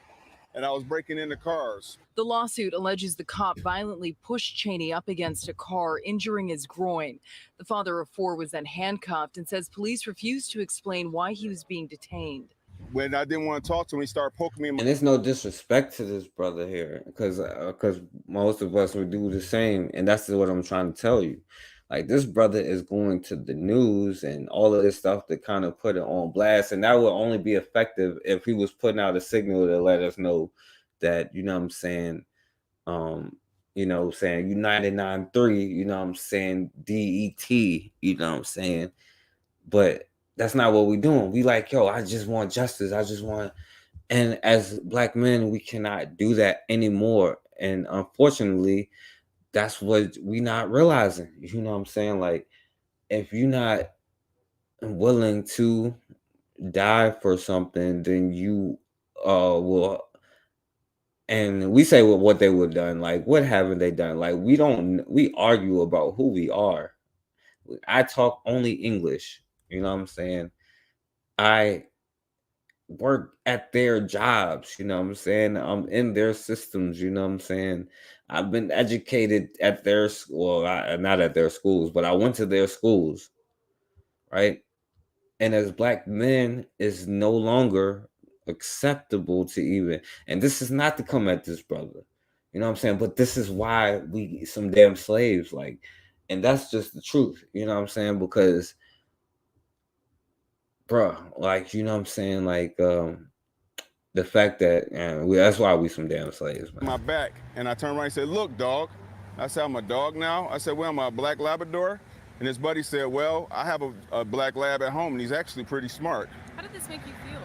and I was breaking into cars. The lawsuit alleges the cop violently pushed Cheney up against a car, injuring his groin. The father of 4 was then handcuffed and says police refused to explain why he was being detained. When I didn't want to talk to him, he started poking me in my... And there's no disrespect to this brother here, because most of us would do the same, and that's what I'm trying to tell you. Like, this brother is going to the news and all of this stuff to kind of put it on blast, and that would only be effective if he was putting out a signal to let us know that, you know what I'm saying, you know, saying United 9-3, you know what I'm saying, DET, you know what I'm saying, but that's not what we're doing. We like, yo, I just want justice. I just want, and as black men, we cannot do that anymore. And unfortunately, that's what we not realizing. You know what I'm saying? Like, if you're not willing to die for something, then you will. And we say what they would have done. Like, what haven't they done? Like, we argue about who we are. I talk only English. You know what I'm saying? I work at their jobs, you know what I'm saying? I'm in their systems, you know what I'm saying? I've been educated at their school, not at their schools, but I went to their schools, right? And as black men, it's no longer acceptable to even, and this is not to come at this brother, you know what I'm saying? But this is why we some damn slaves, like, and that's just the truth, you know what I'm saying? Because, bro, like, you know what I'm saying? Like, the fact that that's why we some damn slaves, man. My back, and I turned around and said, "Look, dog." I said, "I'm a dog now." I said, "Well, am I a black Labrador?" And his buddy said, "Well, I have a black lab at home, and he's actually pretty smart." How did this make you feel?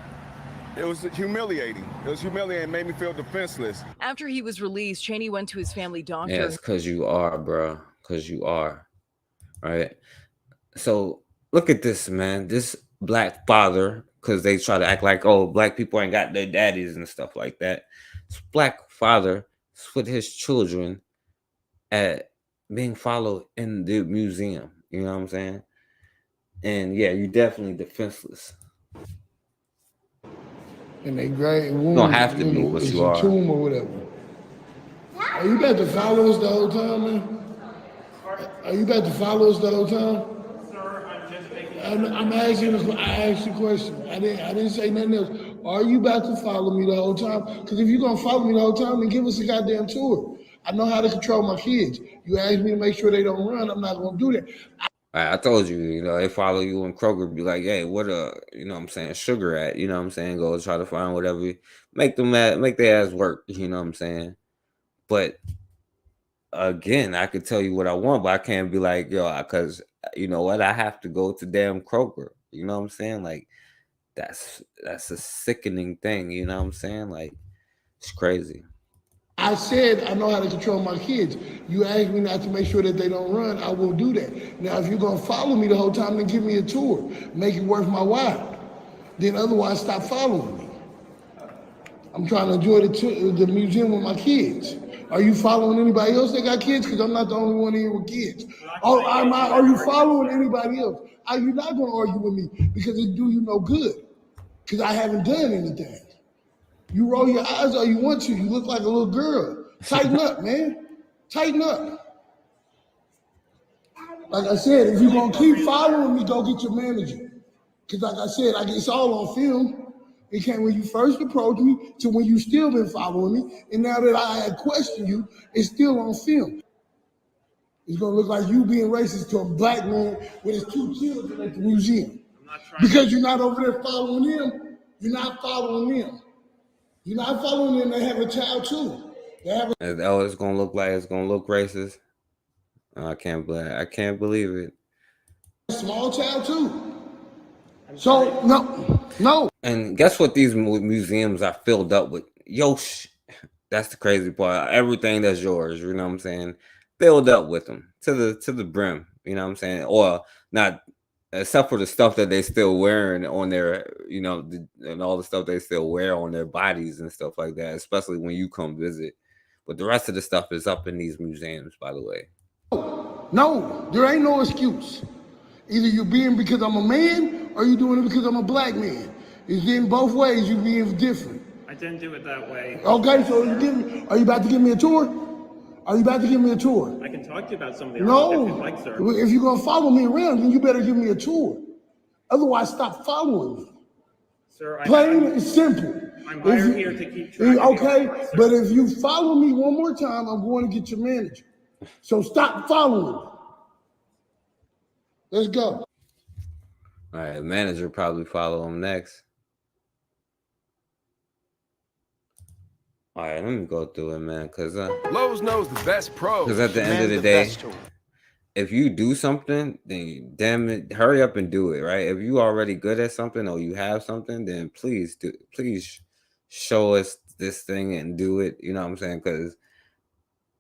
It was humiliating. It was humiliating. It made me feel defenseless. After he was released, Cheney went to his family doctor. Yeah, it's because you are, bro. Because you are, right? So look at this, man. This black father, because they try to act like, oh, black people ain't got their daddies and stuff like that. This black father with his children at being followed in the museum. You know what I'm saying? And yeah, you definitely defenseless. And they great wound. You don't have to be, but it's you a are. tomb or whatever. Are you about to follow us the whole time, man? Are you about to follow us the whole time? I'm asking. I asked you a question. I didn't say nothing else. Are you about to follow me the whole time? Because if you're gonna follow me the whole time, then give us a goddamn tour. I know how to control my kids. You ask me to make sure they don't run. I'm not gonna do that. I told you, you know, they follow you in Kroger, be like, hey, what you know what I'm saying, sugar at, you know what I'm saying? Go try to find whatever, make their ass work, you know what I'm saying? But again, I could tell you what I want, but I can't be like, yo, because you know what, I have to go to damn Kroger, you know what I'm saying? Like, that's a sickening thing, you know what I'm saying? Like, it's crazy. I said I know how to control my kids. You ask me not to make sure that they don't run, I will do that. Now, if you're gonna follow me the whole time, then give me a tour. Make it worth my while. Then otherwise, stop following me. I'm trying to enjoy the museum with my kids. Are you following anybody else that got kids? Because I'm not the only one here with kids. Oh, are you following anybody else? Are you not gonna argue with me? Because it do you no good. Because I haven't done anything. You roll your eyes all you want to. You look like a little girl. Tighten up, man. Tighten up. Like I said, if you're going to keep following me, go get your manager. Because like I said, it's all on film. It came when you first approached me to when you still been following me. And now that I had questioned you, it's still on film. It's going to look like you being racist to a black man with his 2 children at the museum. Because you're not over there following them. You're not following them. You're not following them, they have a child too. Is that what it's gonna look like? It's gonna look racist. I can't believe it. Small child too. So no. And guess what? These museums are filled up with that's the crazy part. Everything that's yours, you know what I'm saying, filled up with them to the brim. You know what I'm saying, or not. Except for the stuff that they still wearing on their, you know, and all the stuff they still wear on their bodies and stuff like that, especially when you come visit. But the rest of the stuff is up in these museums, by the way. No, there ain't no excuse. Either you're being because I'm a man or you're doing it because I'm a black man. It's in both ways, you're being different. I didn't do it that way. Okay, so are you about to give me a tour? Are you about to give me a tour? I can talk to you about some of the No. art if you'd like, sir. If you're going to follow me around, then you better give me a tour. Otherwise, stop following me. Sir, Plain and simple. I'm hired here to keep track of the Okay, art, sir. but if you follow me one more time, I'm going to get your manager. So stop following me. Let's go. All right, manager probably follow him next. All right, let me go through it, man, because Lowe's knows the best pros. because at the end of the day, if you do something, then damn it, hurry up and do it, right? If you already good at something or you have something, then please show us this thing and do it. You know what I'm saying? Because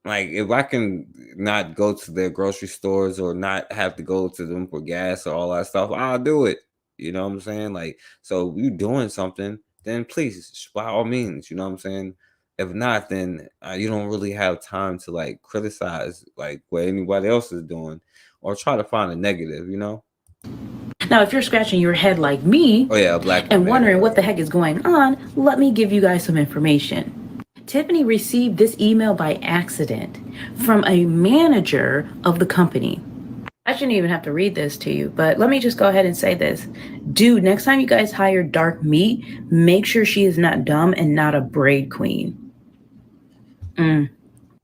like, if I can not go to their grocery stores or not have to go to them for gas or all that stuff, I'll do it. You know what I'm saying? Like, so you doing something, then please, by all means, you know what I'm saying? If not, then you don't really have time to like criticize like what anybody else is doing or try to find a negative, you know? Now, if you're scratching your head like me Oh yeah, black and woman. wondering what the heck is going on, let me give you guys some information. Tiffany received this email by accident from a manager of the company. I shouldn't even have to read this to you, but let me just go ahead and say this. Dude, next time you guys hire dark meat, make sure she is not dumb and not a braid queen.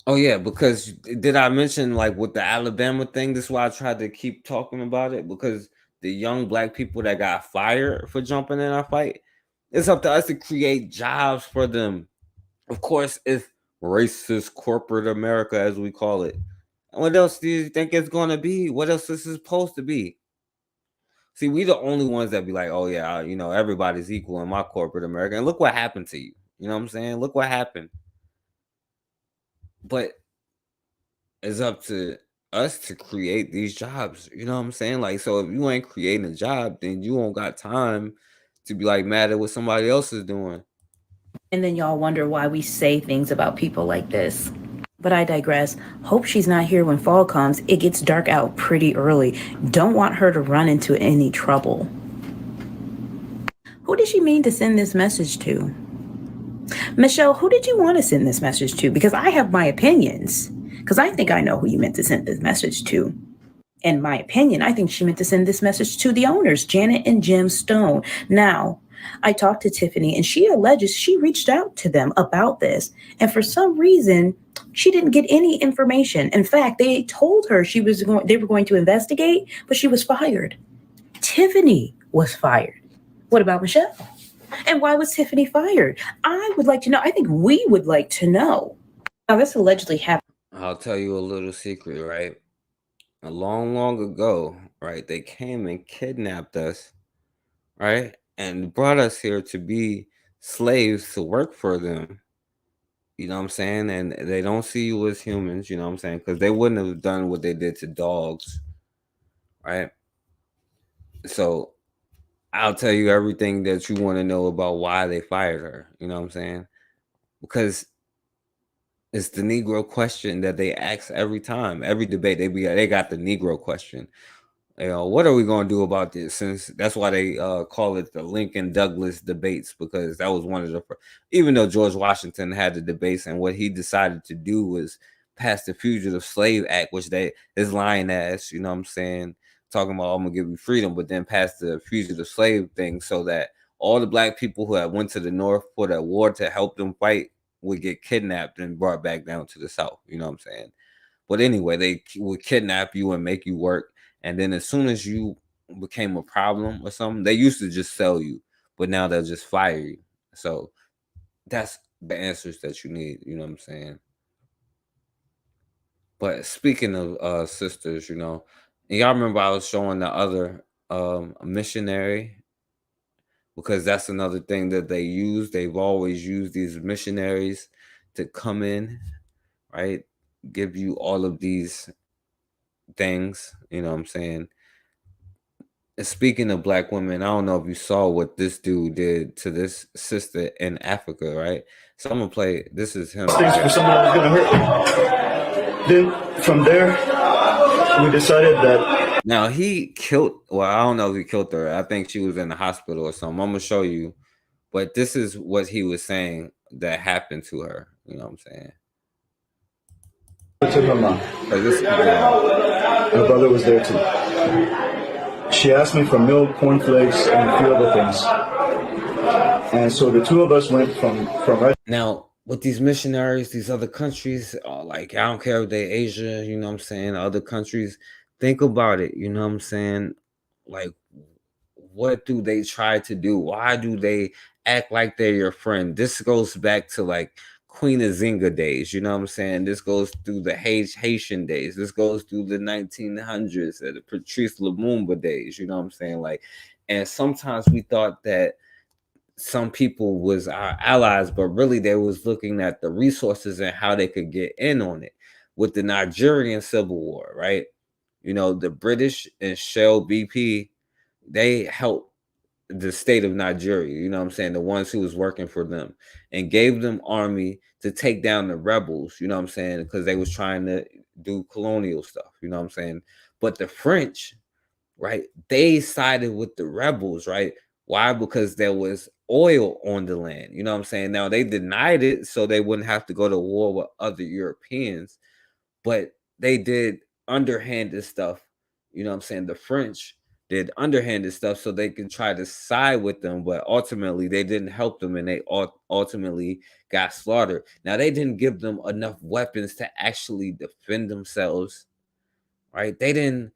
Oh yeah, because did I mention like with the Alabama thing? This is why I tried to keep talking about it, because the young black people that got fired for jumping in our fight, it's up to us to create jobs for them. Of course, it's racist corporate America, as we call it. What else do you think it's going to be? What else is it supposed to be? See, we the only ones that be like, oh yeah, you know, everybody's equal in my corporate America. And look what happened to you. You know what I'm saying? Look what happened. But it's up to us to create these jobs. You know what I'm saying? Like, so if you ain't creating a job, then you don't got time to be like mad at what somebody else is doing. And then y'all wonder why we say things about people like this. But I digress. Hope she's not here when fall comes. It gets dark out pretty early. Don't want her to run into any trouble. Who did she mean to send this message to? Michelle, who did you want to send this message to? Because I have my opinions. Because I think I know who you meant to send this message to. In my opinion, I think she meant to send this message to the owners, Janet and Jim Stone. Now, I talked to Tiffany and she alleges she reached out to them about this. And for some reason, she didn't get any information. In fact, they told her they were going to investigate, but she was fired. Tiffany was fired. What about Michelle? And why was Tiffany fired? I would like to know. I think we would like to know. Now, this allegedly happened. I'll tell you a little secret, right? A long ago, right? They came and kidnapped us, right? And brought us here to be slaves to work for them. You know what I'm saying? And they don't see you as humans, you know what I'm saying? Because they wouldn't have done what they did to dogs, right? So I'll tell you everything that you want to know about why they fired her, you know what I'm saying? Because it's the Negro question that they ask every time, every debate. They got the Negro question. You know, what are we going to do about this? Since that's why they call it the Lincoln Douglas debates, because that was one of the, even though George Washington had the debates, and what he decided to do was pass the Fugitive Slave Act, which his lying ass, you know what I'm saying, talking about, I'm gonna give you freedom, but then pass the fugitive slave thing so that all the black people who had went to the North for that war to help them fight would get kidnapped and brought back down to the South. You know what I'm saying? But anyway, they would kidnap you and make you work. And then as soon as you became a problem or something, they used to just sell you, but now they'll just fire you. So that's the answers that you need. You know what I'm saying? But speaking of sisters, you know, and y'all remember I was showing the other missionary, because that's another thing that they use. They've always used these missionaries to come in, right? Give you all of these things, you know what I'm saying? And speaking of black women, I don't know if you saw what this dude did to this sister in Africa, right? So I'm gonna play, this is him. Things for someone that was gonna hurt. Then from there, we decided that. Now he killed, well, I don't know if he killed her. I think she was in the hospital or something. I'm gonna show you, but this is what he was saying that happened to her. You know what I'm saying? To her mom. Her brother was there too. She asked me for milk, cornflakes, and a few other things. And so the two of us went from right now with these missionaries, these other countries, like I don't care if they Asia, you know what I'm saying, other countries, think about it, you know what I'm saying? Like, what do they try to do? Why do they act like they're your friend? This goes back to like Queen Azinga days, you know what I'm saying? This goes through the Haitian days. This goes through the 1900s, the Patrice Lumumba days, you know what I'm saying? Like, and sometimes we thought that some people was our allies, but really they was looking at the resources and how they could get in on it. With the Nigerian Civil War, right? You know, the British and Shell BP, they helped the state of Nigeria, you know what I'm saying, the ones who was working for them, and gave them army to take down the rebels, you know what I'm saying, because they was trying to do colonial stuff, you know what I'm saying. But the French right? They sided with the rebels, right? Why? Because there was oil on the land. You know what I'm saying? Now they denied it so they wouldn't have to go to war with other Europeans, but they did underhanded stuff. You know what I'm saying? The French did underhanded stuff so they could try to side with them, but ultimately they didn't help them and they ultimately got slaughtered. Now they didn't give them enough weapons to actually defend themselves, right? They didn't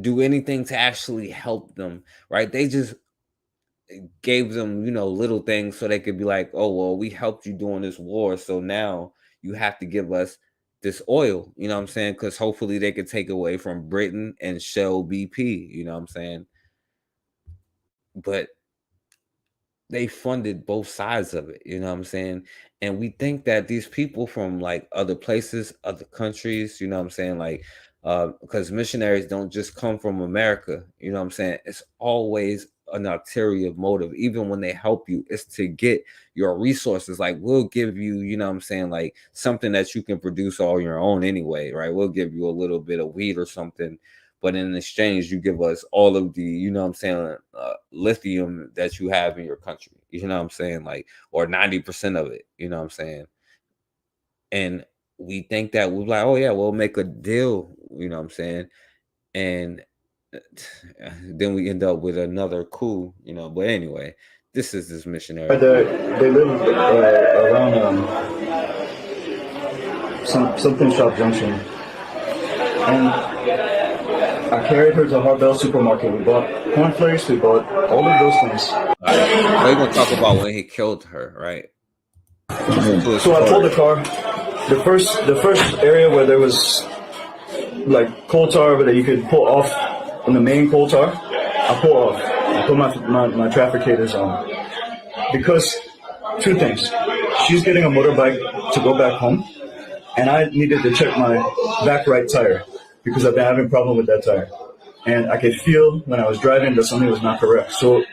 do anything to actually help them, right? They just gave them, little things so they could be like, oh, well, we helped you during this war, so now you have to give us this oil, you know what I'm saying? Because hopefully they could take away from Britain and Shell BP, you know what I'm saying? But they funded both sides of it, you know what I'm saying? And we think that these people from like other places, other countries, you know what I'm saying? Like, because missionaries don't just come from America, you know what I'm saying? It's always an ulterior motive. Even when they help you, it's to get your resources. Like, we'll give you, you know what I'm saying, like something that you can produce all your own anyway, right? We'll give you a little bit of wheat or something, but in exchange, you give us all of the, you know what I'm saying, lithium that you have in your country, you know what I'm saying, like, or 90% of it, you know what I'm saying? And we think that we're like, oh yeah, we'll make a deal, you know what I'm saying? And then we end up with another coup, but anyway, this is this missionary. They live around something shop junction, and I carried her to Harbell supermarket. We bought cornflakes, we bought all of those things. We're gonna talk about when he killed her, right? So I pulled the car. The first area where there was like coal tar that you could pull off on the main coal tar, I pull off. I put my trafficators on. Because two things. She's getting a motorbike to go back home, and I needed to check my back right tire because I've been having a problem with that tire. And I could feel when I was driving that something was not correct. So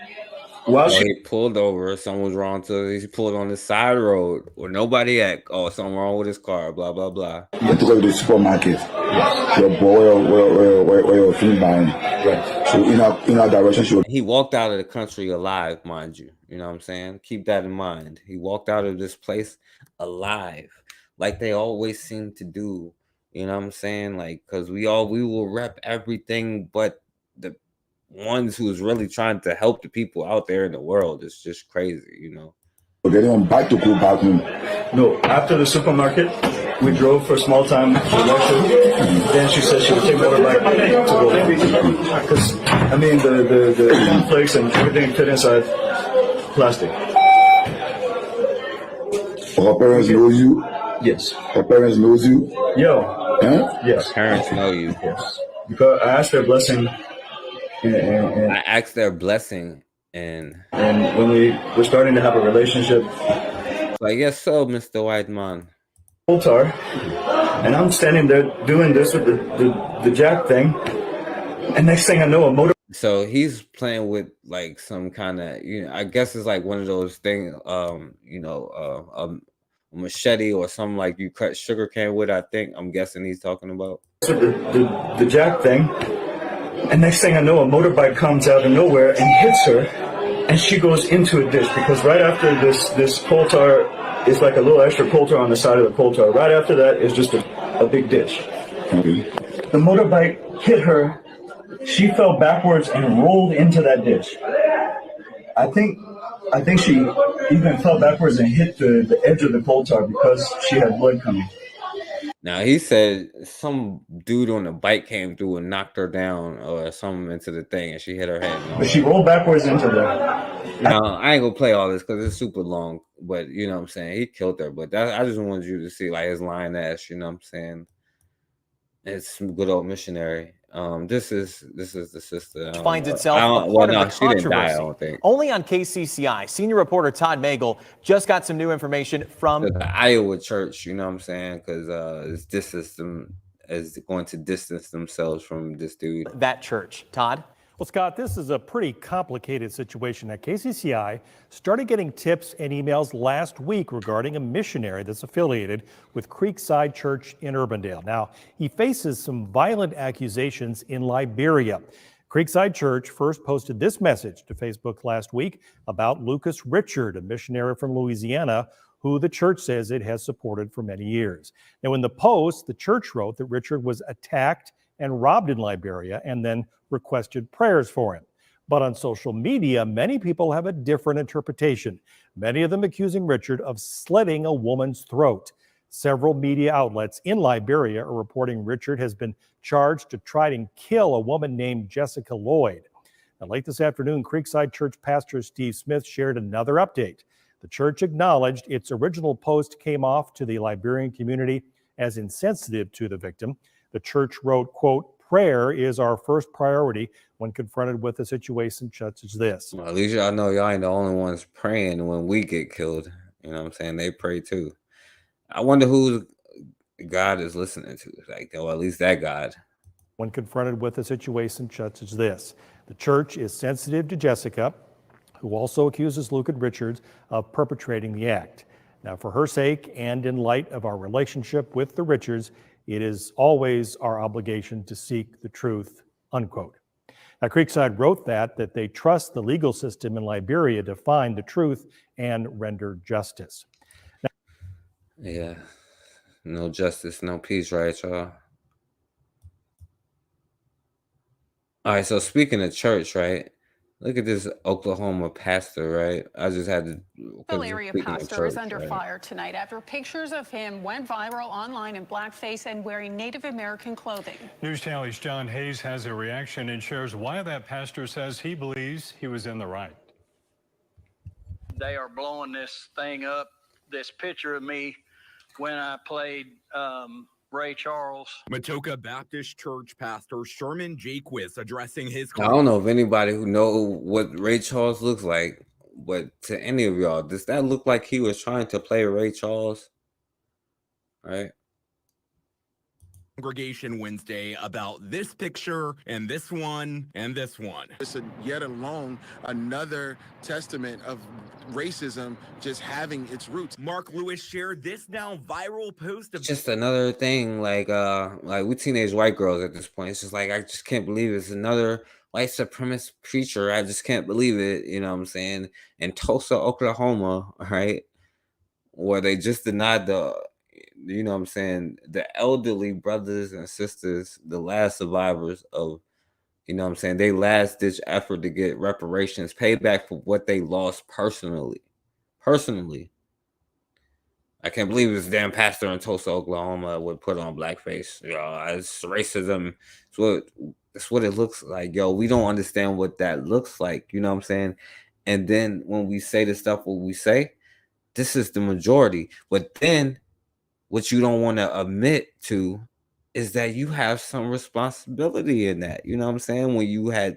while he pulled over, something was wrong he pulled on the side road where nobody at. Oh, something wrong with his car, blah, blah, blah. You have to go to the supermarket. Your boy where your film buying. Right. So in our direction, he walked out of the country alive, mind you. You know what I'm saying? Keep that in mind. He walked out of this place alive, like they always seem to do. You know what I'm saying? Like, because we will rep everything but the ones who's really trying to help the people out there in the world. It's just crazy, They don't back to go back home. No, after the supermarket, we drove for a small time to lecture. Then she said she would take motorbike to go. Because, I mean, the flakes and everything fit inside plastic. Her parents knows you? Yes. Her parents knows you? Yo. Huh? Yes. Parents know you. Yes. Because I asked their blessing. And I asked their blessing. And when we were starting to have a relationship. Like, yes, so, Mr. White Man. Coal tar. And I'm standing there doing this with the jack thing. And next thing I know, a motor. So he's playing with like some kind of, I guess it's like one of those things, a machete or something like you cut sugar cane with, I think. I'm guessing he's talking about. The jack thing. And next thing I know, a motorbike comes out of nowhere and hits her. And she goes into a ditch because right after this coal tar is like a little extra coal tar on the side of the coal tar. Right after that is just a big ditch. The motorbike hit her. She fell backwards and rolled into that ditch. I think she even fell backwards and hit the edge of the coal tar because she had blood coming. Now, he said some dude on a bike came through and knocked her down or something into the thing, and she hit her head. But she rolled backwards into that. No, I ain't gonna play all this because it's super long. But you know what I'm saying? He killed her. But I just wanted you to see like his lying ass. You know what I'm saying? It's some good old missionary. This is the sister. Finds itself a part of the she didn't die, I controversy. don't think. Only on KCCI, senior reporter Todd Magel just got some new information from The Iowa church, you know what I'm saying? Because this system is going to distance themselves from this dude. that church. Todd? Well, Scott, this is a pretty complicated situation. At KCCI started getting tips and emails last week regarding a missionary that's affiliated with Creekside Church in Urbandale. Now, he faces some violent accusations in Liberia. Creekside Church first posted this message to Facebook last week about Lucas Richard, a missionary from Louisiana, who the church says it has supported for many years. Now, in the post, the church wrote that Richard was attacked and robbed in Liberia and then requested prayers for him. But on social media, many people have a different interpretation, many of them accusing Richard of slitting a woman's throat. Several media outlets in Liberia are reporting Richard has been charged to try and kill a woman named Jessica Lloyd. Now, late this afternoon, Creekside Church pastor Steve Smith shared another update. The church acknowledged its original post came off to the Liberian community as insensitive to the victim. The church wrote, quote, "Prayer is our first priority when confronted with a situation such as this." Well, at least y'all know y'all ain't the only ones praying when we get killed. You know what I'm saying? They pray too. I wonder who God is listening to. Like, oh, at least that God. When confronted with a situation such as this, the church is sensitive to Jessica, who also accuses Lucas Richards of perpetrating the act. Now, for her sake and in light of our relationship with the Richards, it is always our obligation to seek the truth, unquote. Now, Creekside wrote that they trust the legal system in Liberia to find the truth and render justice. Yeah. No justice, no peace, right, y'all? All right, so speaking of church, right? Look at this Oklahoma pastor, right? I just had to. The area pastor is under fire tonight after pictures of him went viral online in blackface and wearing Native American clothing. News Tally's John Hayes has a reaction and shares why that pastor says he believes he was in the right. They are blowing this thing up, this picture of me when I played Ray Charles. Matoka Baptist Church pastor Sherman Jaquist addressing his. I don't know if anybody who know what Ray Charles looks like, but to any of y'all, does that look like he was trying to play Ray Charles? Right? Congregation Wednesday about this picture and this one and this one. It's yet alone another testament of racism just having its roots. Mark Lewis shared this now viral post of Just another thing, like we teenage white girls at this point. It's just like, I just can't believe it's another white supremacist preacher. I just can't believe it. You know what I'm saying? In Tulsa, Oklahoma, right? Where they just denied you know what I'm saying, the elderly brothers and sisters, the last survivors of, you know what I'm saying, they last ditch effort to get reparations, payback for what they lost personally. I can't believe this damn pastor in Tulsa, Oklahoma would put on blackface. Yo, it's racism. It's what it looks like. Yo, we don't understand what that looks like. You know what I'm saying? And then when we say the stuff what we say, this is the majority. But then what you don't want to admit to is that you have some responsibility in that. You know what I'm saying? When you had,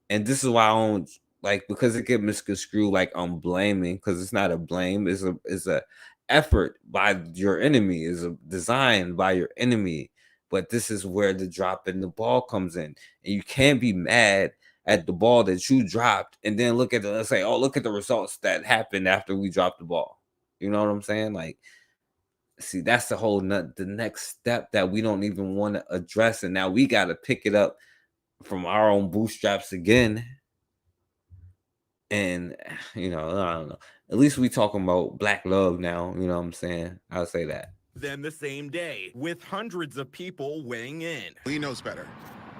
and this is why I don't like, because it get misconstrued like I'm blaming, because it's not a blame, it's a effort by your enemy, is a design by your enemy. But this is where the drop in the ball comes in. And you can't be mad at the ball that you dropped and then look at let's say, oh, look at the results that happened after we dropped the ball. You know what I'm saying? Like, see, that's the next step that we don't even want to address. And now we got to pick it up from our own bootstraps again. And, you know, I don't know. At least we talking about black love now. You know what I'm saying? I'll say that. Then the same day, with hundreds of people weighing in. He knows better.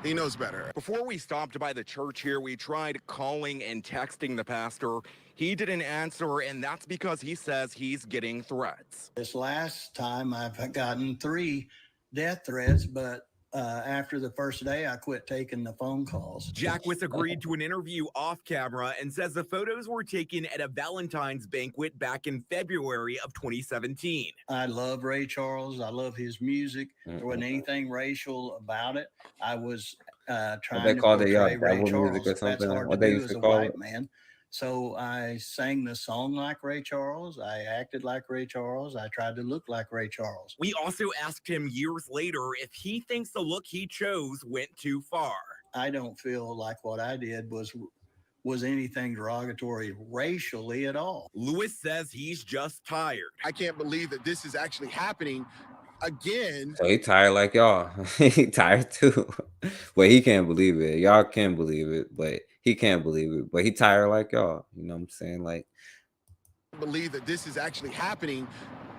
He knows better. Before we stopped by the church here, we tried calling and texting the pastor. He didn't answer, and that's because he says he's getting threats. This last time I've gotten 3 death threats, but after the first day, I quit taking the phone calls. Jaquist agreed to an interview off camera and says the photos were taken at a Valentine's banquet back in February of 2017. I love Ray Charles. I love his music. There wasn't anything racial about it. I was trying to portray Ray Charles. That's hard to do as a white man. So I sang the song like Ray Charles. I acted like Ray Charles. I tried to look like Ray Charles. We also asked him years later if he thinks the look he chose went too far. I don't feel like what I did was anything derogatory racially at all. Lewis says he's just tired. I can't believe that this is actually happening again. So he tired like y'all. He tired too. But he can't believe it. Y'all can't believe it, but he can't believe it. But he tired like y'all. You know what I'm saying? Like, Believe that this is actually happening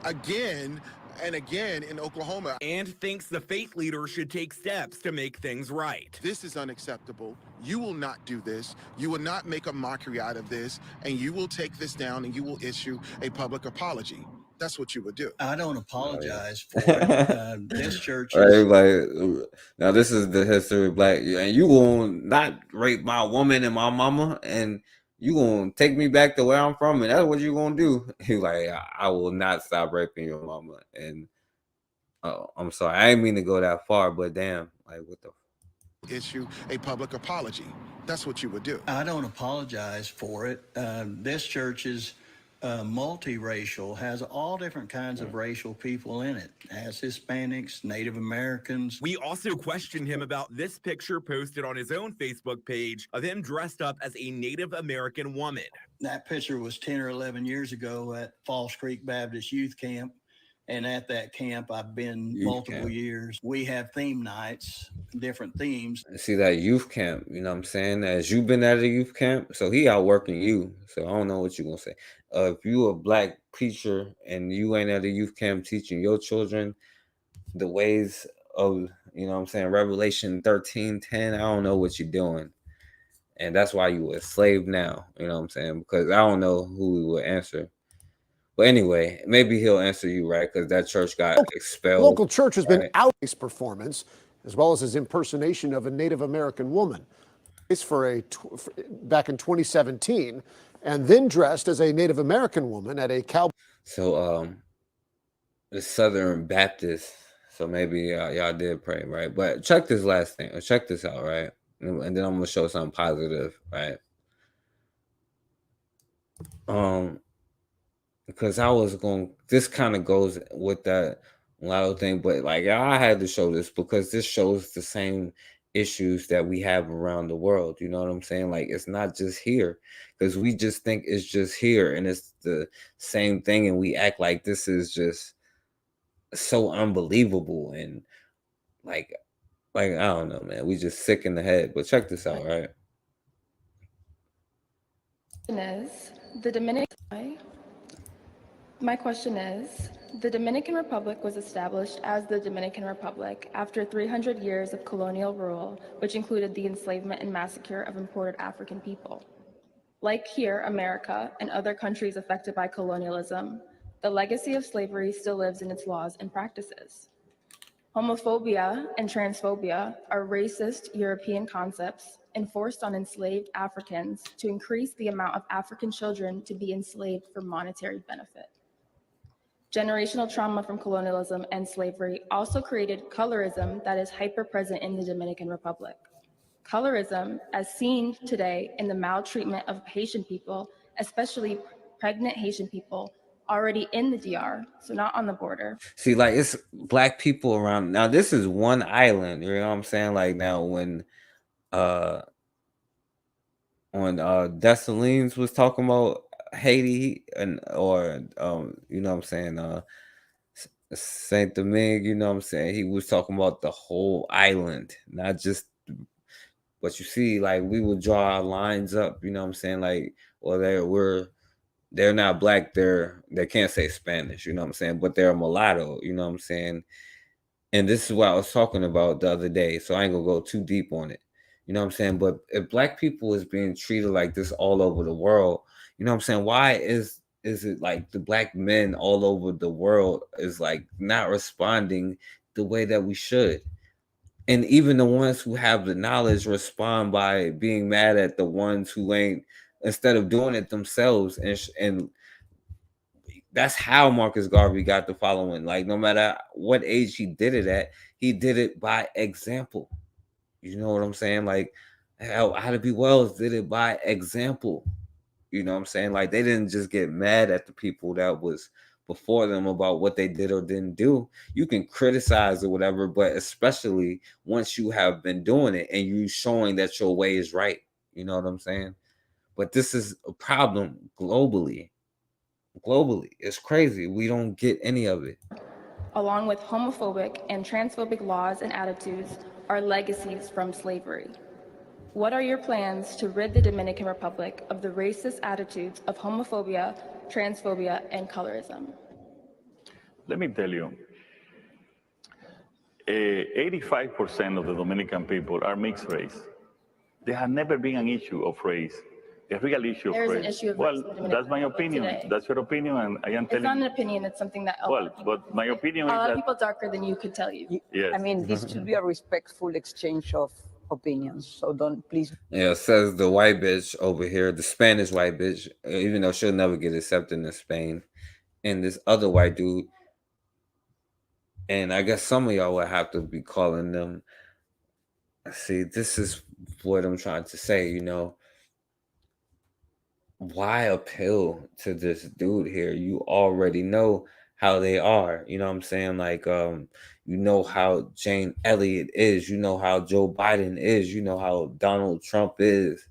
again and again in Oklahoma. And thinks the faith leader should take steps to make things right. This is unacceptable. You will not do this. You will not make a mockery out of this, and you will take this down and you will issue a public apology. That's what you would do. I don't apologize for it. This church right, is like, now this is the history of black, and you gonna not rape my woman and my mama, and you gonna take me back to where I'm from, and that's what you gonna do. He like, I will not stop raping your mama. And I'm sorry, I didn't mean to go that far, but damn, like, what the issue a public apology. That's what you would do. I don't apologize for it. This church is multiracial, has all different kinds of racial people in it. Has Hispanics, Native Americans. We also questioned him about this picture posted on his own Facebook page of him dressed up as a Native American woman. That picture was 10 or 11 years ago at Falls Creek Baptist Youth Camp. And at that camp, I've been multiple years. We have theme nights, different themes. See that youth camp, you know what I'm saying? As you've been at a youth camp, so he outworking you. So I don't know what you're gonna say. If you a black preacher and you ain't at a youth camp teaching your children the ways of, you know what I'm saying, Revelation 13:10, I don't know what you're doing. And that's why you a slave now, you know what I'm saying? Because I don't know who we will answer. But anyway, maybe he'll answer you, right? Because that church got expelled. Local church has been out his performance, as well as his impersonation of a Native American woman. It's back in 2017, and then dressed as a Native American woman at a cowboy. So the Southern Baptist. So maybe y'all did pray, right? But check this last thing. Check this out, right? And then I'm gonna show something positive, right? Because I was this kind of goes with that Lotto thing, but like I had to show this because this shows the same issues that we have around the world. You know what I'm saying? Like, it's not just here, because we just think it's just here and it's the same thing, and we act like this is just so unbelievable, and like I don't know, man. We just sick in the head. But check this out, right? My question is, the Dominican Republic was established as the Dominican Republic after 300 years of colonial rule, which included the enslavement and massacre of imported African people. Like here, America, and other countries affected by colonialism, the legacy of slavery still lives in its laws and practices. Homophobia and transphobia are racist European concepts enforced on enslaved Africans to increase the amount of African children to be enslaved for monetary benefit. Generational trauma from colonialism and slavery also created colorism that is hyper-present in the Dominican Republic. Colorism, as seen today in the maltreatment of Haitian people, especially pregnant Haitian people, already in the DR, so not on the border. See, like, it's black people around. Now, this is one island, you know what I'm saying? Like, now when Dessalines was talking about Haiti or you know what I'm saying, Saint Domingue, you know what I'm saying, he was talking about the whole island, not just what you see. Like, we would draw our lines up, you know what I'm saying, like, well, they're not black, they can't say Spanish, you know what I'm saying, but they're a mulatto, you know what I'm saying. And this is what I was talking about the other day, so I ain't gonna go too deep on it, you know what I'm saying. But if black people is being treated like this all over the world, you know what I'm saying, why is it like the black men all over the world is like not responding the way that we should? And even the ones who have the knowledge respond by being mad at the ones who ain't, instead of doing it themselves. And that's how Marcus Garvey got the following. Like, no matter what age he did it at, he did it by example. You know what I'm saying? Like, how Ida B. Wells did it by example. You know what I'm saying? Like, they didn't just get mad at the people that was before them about what they did or didn't do. You can criticize or whatever, but especially once you have been doing it and you showing that your way is right. You know what I'm saying? But this is a problem globally. Globally, it's crazy. We don't get any of it. along with homophobic and transphobic laws and attitudes, are legacies from slavery. What are your plans to rid the Dominican Republic of the racist attitudes of homophobia, transphobia, and colorism? Let me tell you, 85% of the Dominican people are mixed race. There has never been an issue of race, a real issue of There is race. an issue of race well, in the Dominican that's my Republic opinion. today. That's your opinion, and I am It's telling not an you. opinion, it's something that a lot Well, of people but my opinion a is lot of that people darker than you could tell you. yes. I mean, this should be a respectful exchange of opinions. So don't please. Yeah, says the white bitch over here, the Spanish white bitch, even though she'll never get accepted in Spain, and this other white dude. And I guess some of y'all would have to be calling them. See, this is what I'm trying to say, you know. Why appeal to this dude here? You already know how they are. You know what I'm saying? Like, you know how Jane Elliott is. You know how Joe Biden is. You know how Donald Trump is.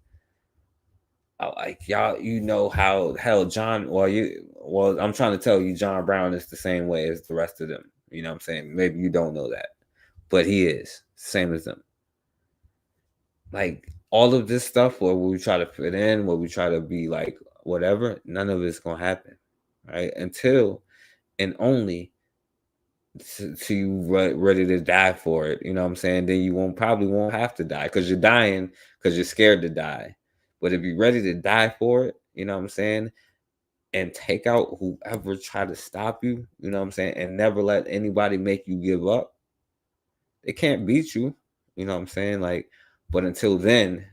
Like, y'all, you know how hell well, I'm trying to tell you, John Brown is the same way as the rest of them. You know what I'm saying? Maybe you don't know that, but he is same as them. Like, all of this stuff where we try to fit in, where we try to be like whatever, none of it's gonna happen, right? Until and only till you ready to die for it. You know what I'm saying? Then you probably won't have to die because you're dying because you're scared to die. But if you're ready to die for it, you know what I'm saying, and take out whoever try to stop you, you know what I'm saying, and never let anybody make you give up, they can't beat you. You know what I'm saying? Like, but until then,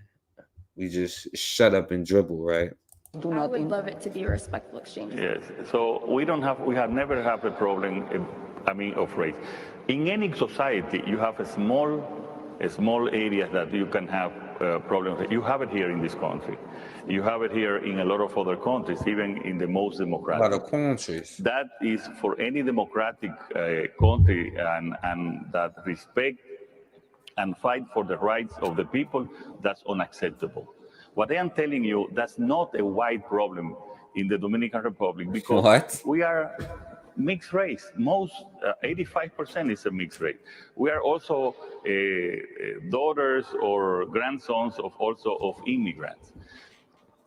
we just shut up and dribble, right? I would love it to be a respectful exchange. Yes. So we have never had a problem, of race. In any society, you have a small area that you can have problems. You have it here in this country. You have it here in a lot of other countries, even in the most democratic. A lot of countries. That is for any democratic country and that respect and fight for the rights of the people, that's unacceptable. What I am telling you, that's not a white problem in the Dominican Republic because we are mixed race. Most 85% is a mixed race. We are also daughters or grandsons of immigrants.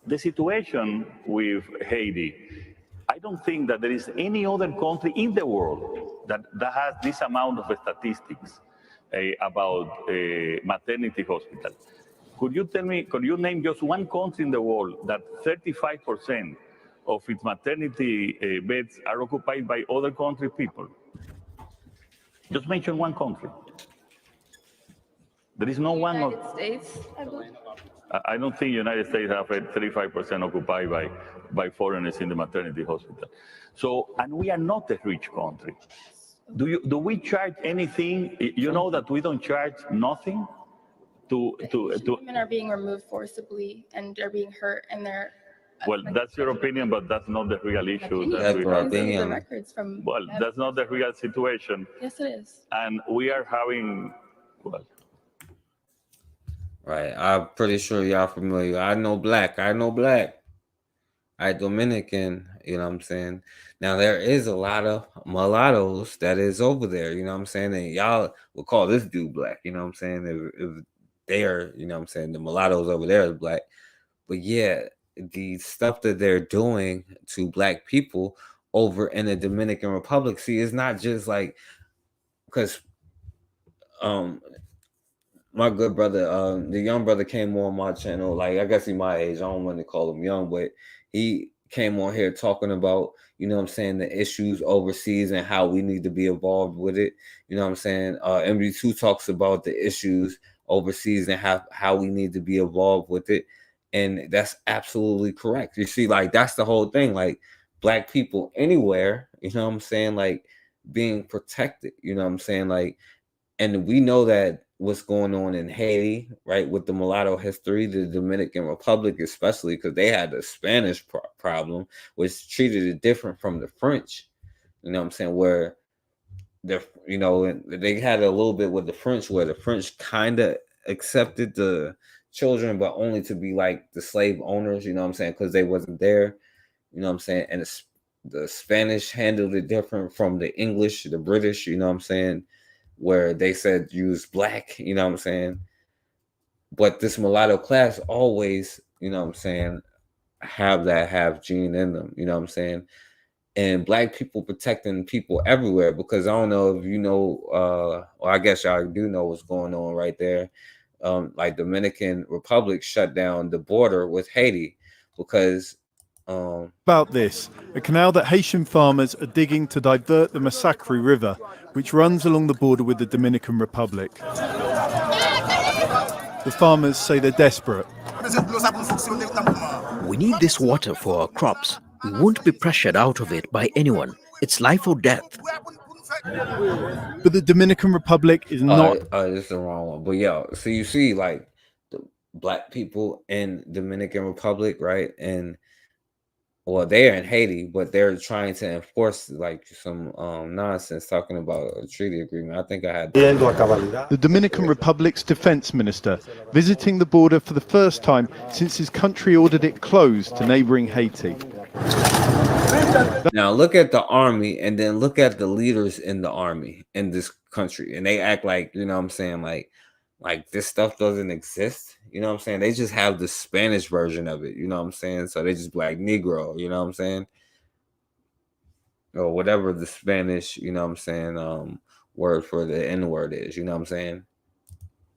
The situation with Haiti, I don't think that there is any other country in the world that has this amount of statistics about maternity hospital. Could you name just one country in the world that 35% of its maternity beds are occupied by other country people? Just mention one country. There is no one. United States, I believe. I don't think United States have 35% occupied by foreigners in the maternity hospital. So, and we are not a rich country. Do we charge anything? You know that we don't charge nothing to Women are being removed forcibly and they're being hurt, and they're. Well, that's your opinion, but that's not the real issue. That's we your have. opinion. The records from. Well, that's not the real situation. Yes, it is. And we are having. Well. Right. I'm pretty sure y'all familiar. I know black. I Dominican, you know what I'm saying? Now, there is a lot of mulattoes that is over there, you know what I'm saying? And y'all will call this dude black, you know what I'm saying? If they're, you know what I'm saying, the mulattoes over there is black. But yeah, the stuff that they're doing to black people over in the Dominican Republic, see, it's not just like, because my good brother, the young brother came on my channel, like I guess he's my age. I don't want to call him young, but he came on here talking about, you know what I'm saying, the issues overseas and how we need to be involved with it. You know what I'm saying? MD2 talks about the issues overseas and how we need to be involved with it. And that's absolutely correct. You see, like, that's the whole thing. Like, black people anywhere, you know what I'm saying, like, being protected, you know what I'm saying? Like, and we know that what's going on in Haiti, right, with the mulatto history, the Dominican Republic especially, because they had the Spanish problem, which treated it different from the French, you know what I'm saying, where you know, they had a little bit with the French, where the French kind of accepted the children, but only to be like the slave owners, you know what I'm saying, because they wasn't there, you know what I'm saying, and the Spanish handled it different from the English, the British, you know what I'm saying, where they said use black, you know what I'm saying. But this mulatto class always, you know what I'm saying, have that half gene in them, you know what I'm saying. And black people protecting people everywhere, because I don't know if you know, well, I guess y'all do know what's going on right there. Like Dominican Republic shut down the border with Haiti because about this, a canal that Haitian farmers are digging to divert the Massacre River, which runs along the border with the Dominican Republic. The farmers say they're desperate. We need this water for our crops. We won't be pressured out of it by anyone. It's life or death. But the Dominican Republic is not. This is the wrong one. But yeah, so you see, like, the black people in Dominican Republic, right? And well, they're in Haiti, but they're trying to enforce like some nonsense talking about a treaty agreement. I think I had the Dominican Republic's defense minister visiting the border for the first time since his country ordered it closed to neighboring Haiti. Now look at the army and then look at the leaders in the army in this country, and they act like, you know what I'm saying, like this stuff doesn't exist. You know what I'm saying? They just have the Spanish version of it. You know what I'm saying? So they just be like Negro, you know what I'm saying? Or whatever the Spanish, you know what I'm saying, word for the N word is, you know what I'm saying?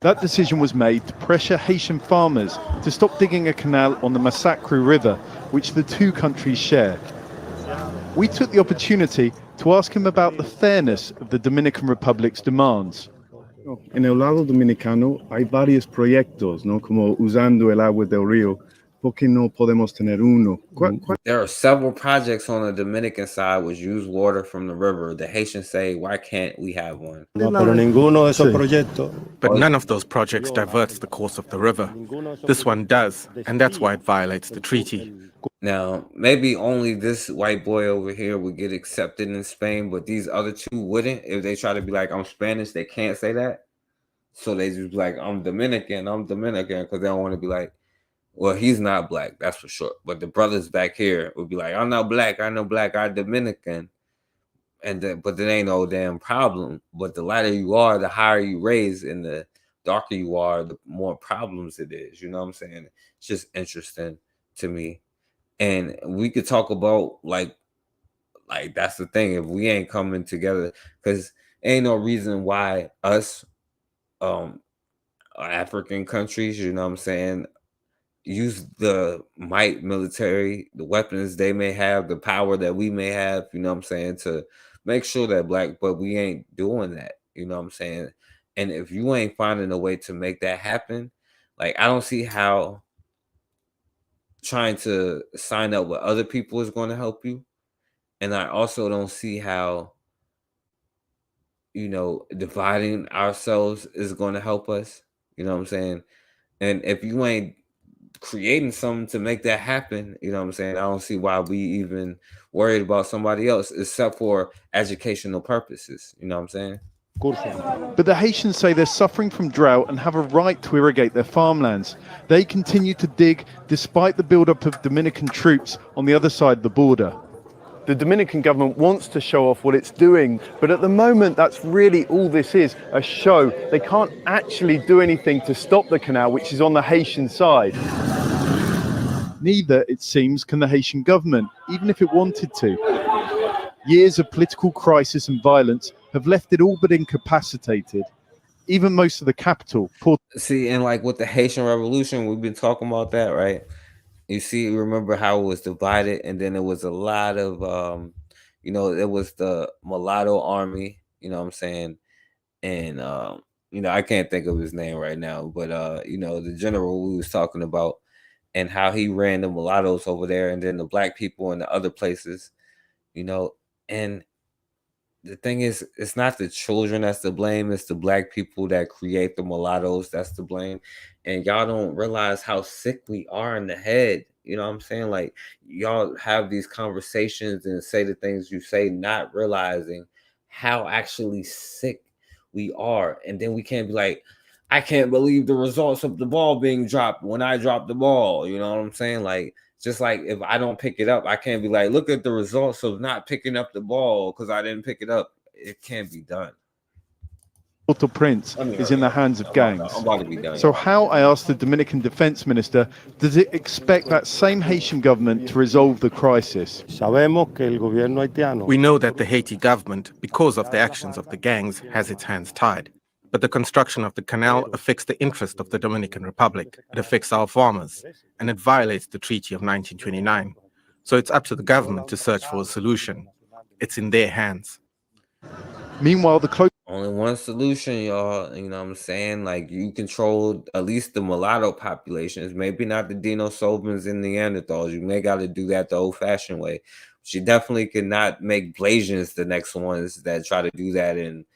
That decision was made to pressure Haitian farmers to stop digging a canal on the Massacre River, which the two countries share. We took the opportunity to ask him about the fairness of the Dominican Republic's demands. En el lado dominicano hay varios proyectos, ¿no? Como usando el agua del río, ¿por qué no podemos tener uno? There are several projects on the Dominican side which use water from the river. The Haitians say, why can't we have one? No, pero ninguno de esos proyectos. But none of those projects diverts the course of the river. This one does, and that's why it violates the treaty. Now, maybe only this white boy over here would get accepted in Spain, but these other two wouldn't. If they try to be like, I'm Spanish, they can't say that. So they just be like, I'm Dominican, because they don't want to be like, well, he's not black, that's for sure. But the brothers back here would be like, I'm not black, I'm Dominican. But there ain't no damn problem. But the lighter you are, the higher you raise, and the darker you are, the more problems it is. You know what I'm saying? It's just interesting to me. And we could talk about like that's the thing. If we ain't coming together, because ain't no reason why us African countries, you know what I'm saying, use the might military, the weapons they may have, the power that we may have, you know what I'm saying, to make sure that but we ain't doing that, you know what I'm saying. And if you ain't finding a way to make that happen, like, I don't see how trying to sign up with other people is going to help you. And I also don't see how, you know, dividing ourselves is going to help us. You know what I'm saying? And if you ain't creating something to make that happen, you know what I'm saying, I don't see why we even worried about somebody else, except for educational purposes. You know what I'm saying? But the Haitians say they're suffering from drought and have a right to irrigate their farmlands. They continue to dig despite the buildup of Dominican troops on the other side of the border. The Dominican government wants to show off what it's doing, but at the moment that's really all this is, a show. They can't actually do anything to stop the canal, which is on the Haitian side. Neither, it seems, can the Haitian government, even if it wanted to. Years of political crisis and violence have left it all but incapacitated. Even most of the capital. See, and like with the Haitian Revolution, we've been talking about that, right? You see, remember how it was divided, and then there was a lot of, you know, it was the mulatto army, you know what I'm saying? And, you know, I can't think of his name right now, but, you know, the general we was talking about, and how he ran the mulattoes over there, and then the black people in the other places, you know. And the thing is, it's not the children that's to blame, it's the black people that create the mulattoes that's to blame. And y'all don't realize how sick we are in the head. You know what I'm saying? Like, y'all have these conversations and say the things you say, not realizing how actually sick we are. And then we can't be like, I can't believe the results of the ball being dropped when I dropped the ball. You know what I'm saying? Like, Just like if I don't pick it up, I can't be like, look at the results of not picking up the ball because I didn't pick it up. It can't be done. Prince is in the hands of gangs. I'm about to be done. So how, I asked the Dominican defense minister, does it expect that same Haitian government to resolve the crisis? We know that the Haiti government, because of the actions of the gangs, has its hands tied. But the construction of the canal affects the interest of the Dominican Republic. It affects our farmers, and it violates the Treaty of 1929. So it's up to the government to search for a solution. It's in their hands. Meanwhile, the only one solution, y'all. You know what I'm saying? Like, you control at least the mulatto populations, maybe not the Denisovans and Neanderthals. You may got to do that the old-fashioned way. But you definitely cannot make Blasians the next ones that try to do that in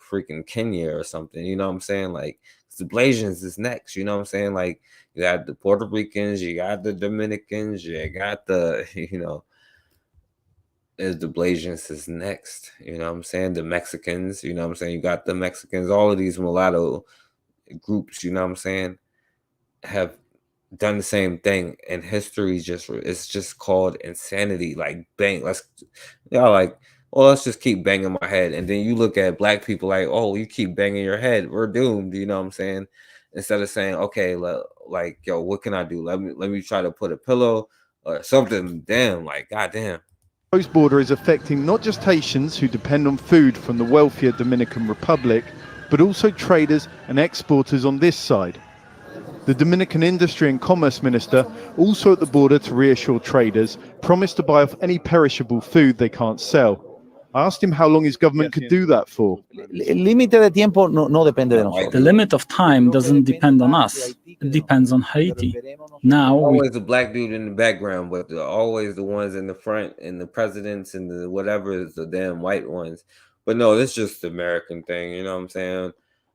freaking Kenya or something. You know what I'm saying? Like, the Blasians is next. You know what I'm saying? Like, you got the Puerto Ricans, you got the Dominicans, you got the, the Blasians is next. You know what I'm saying? The Mexicans, you know what I'm saying? You got the Mexicans, all of these mulatto groups, you know what I'm saying, have done the same thing. And history it's just called insanity. Like, bang, let's just keep banging my head. And then you look at black people like, oh, you keep banging your head, we're doomed, you know what I'm saying? Instead of saying, okay, like, yo, what can I do? Let me try to put a pillow or something. Damn, like, goddamn. closed border is affecting not just Haitians who depend on food from the wealthier Dominican Republic, but also traders and exporters on this side. The Dominican Industry and Commerce Minister, also at the border to reassure traders, promised to buy off any perishable food they can't sell. I asked him how long his government could do that for. The limit of time doesn't depend on us. It depends on Haiti. Now always the black dude in the background, but always the ones in the front, and the presidents and the whatever is the damn white ones. But no, it's just the American thing, you know what I'm saying?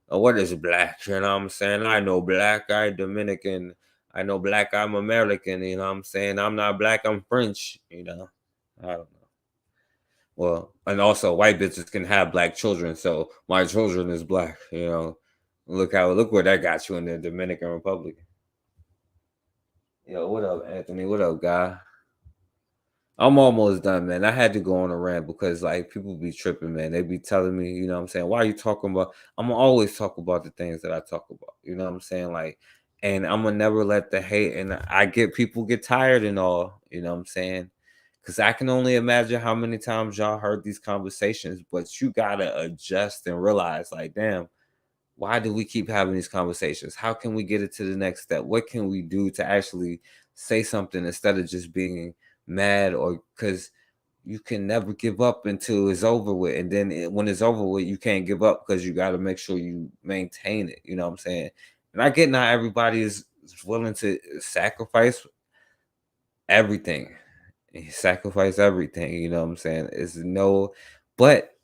What is black? You know what I'm saying? I know black, I'm Dominican. I know black, I'm American. You know what I'm saying? I'm not black, I'm French. You know, I don't know. Well, and also white bitches can have black children, so my children is black. You know, look where that got you in the Dominican Republic. Yo, what up, Anthony? What up, guy? I'm almost done, man. I had to go on a rant because, like, people be tripping, man. They be telling me, you know what I'm saying, why are you talking about? I'm gonna always talk about the things that I talk about. You know what I'm saying? Like, and I'm gonna never let the hate, and I get people get tired and all, you know what I'm saying? Because I can only imagine how many times y'all heard these conversations, but you gotta adjust and realize, like, damn, why do we keep having these conversations? How can we get it to the next step? What can we do to actually say something instead of just being mad? Or because you can never give up until it's over with, and then when it's over with, you can't give up because you got to make sure you maintain it. You know what I'm saying? And I get not everybody is willing to sacrifice everything. Sacrifice everything. You know what I'm saying? But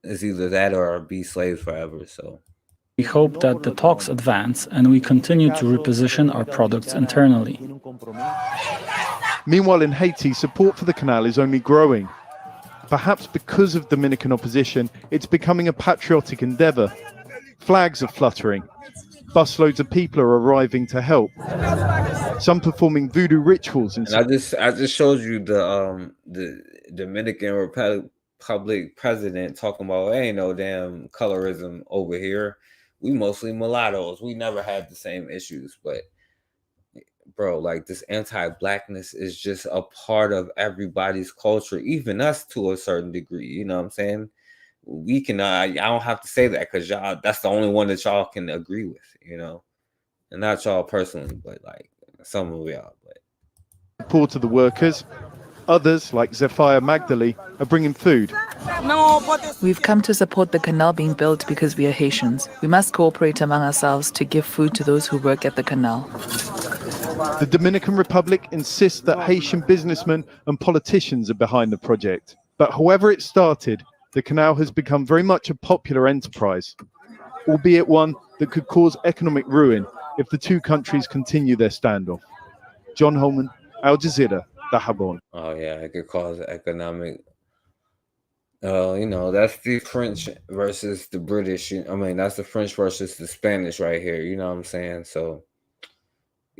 it's either that or be slaves forever. So we hope that the talks advance and we continue to reposition our products internally. Meanwhile, in Haiti, support for the canal is only growing. Perhaps because of Dominican opposition, it's becoming a patriotic endeavor. Flags are fluttering. Busloads of people are arriving to help. Some performing voodoo rituals. And I just showed you the Dominican Republic president talking about, ain't no damn colorism over here. We mostly mulattoes. We never had the same issues, but bro, like, this anti-blackness is just a part of everybody's culture, even us to a certain degree. You know what I'm saying? We can, I don't have to say that because y'all, that's the only one that y'all can agree with, you know, and not y'all personally, but like some of y'all. But support to the workers. Others, like Zephyr Magdali, are bringing food. We've come to support the canal being built because we are Haitians. We must cooperate among ourselves to give food to those who work at the canal. The Dominican Republic insists that Haitian businessmen and politicians are behind the project. But however it started, the canal has become very much a popular enterprise, albeit one that could cause economic ruin if the two countries continue their standoff. John Holman, Al Jazeera, Dajabon. Oh yeah, it could cause economic. You know, that's the French versus the British. I mean, that's the French versus the Spanish right here. You know what I'm saying? So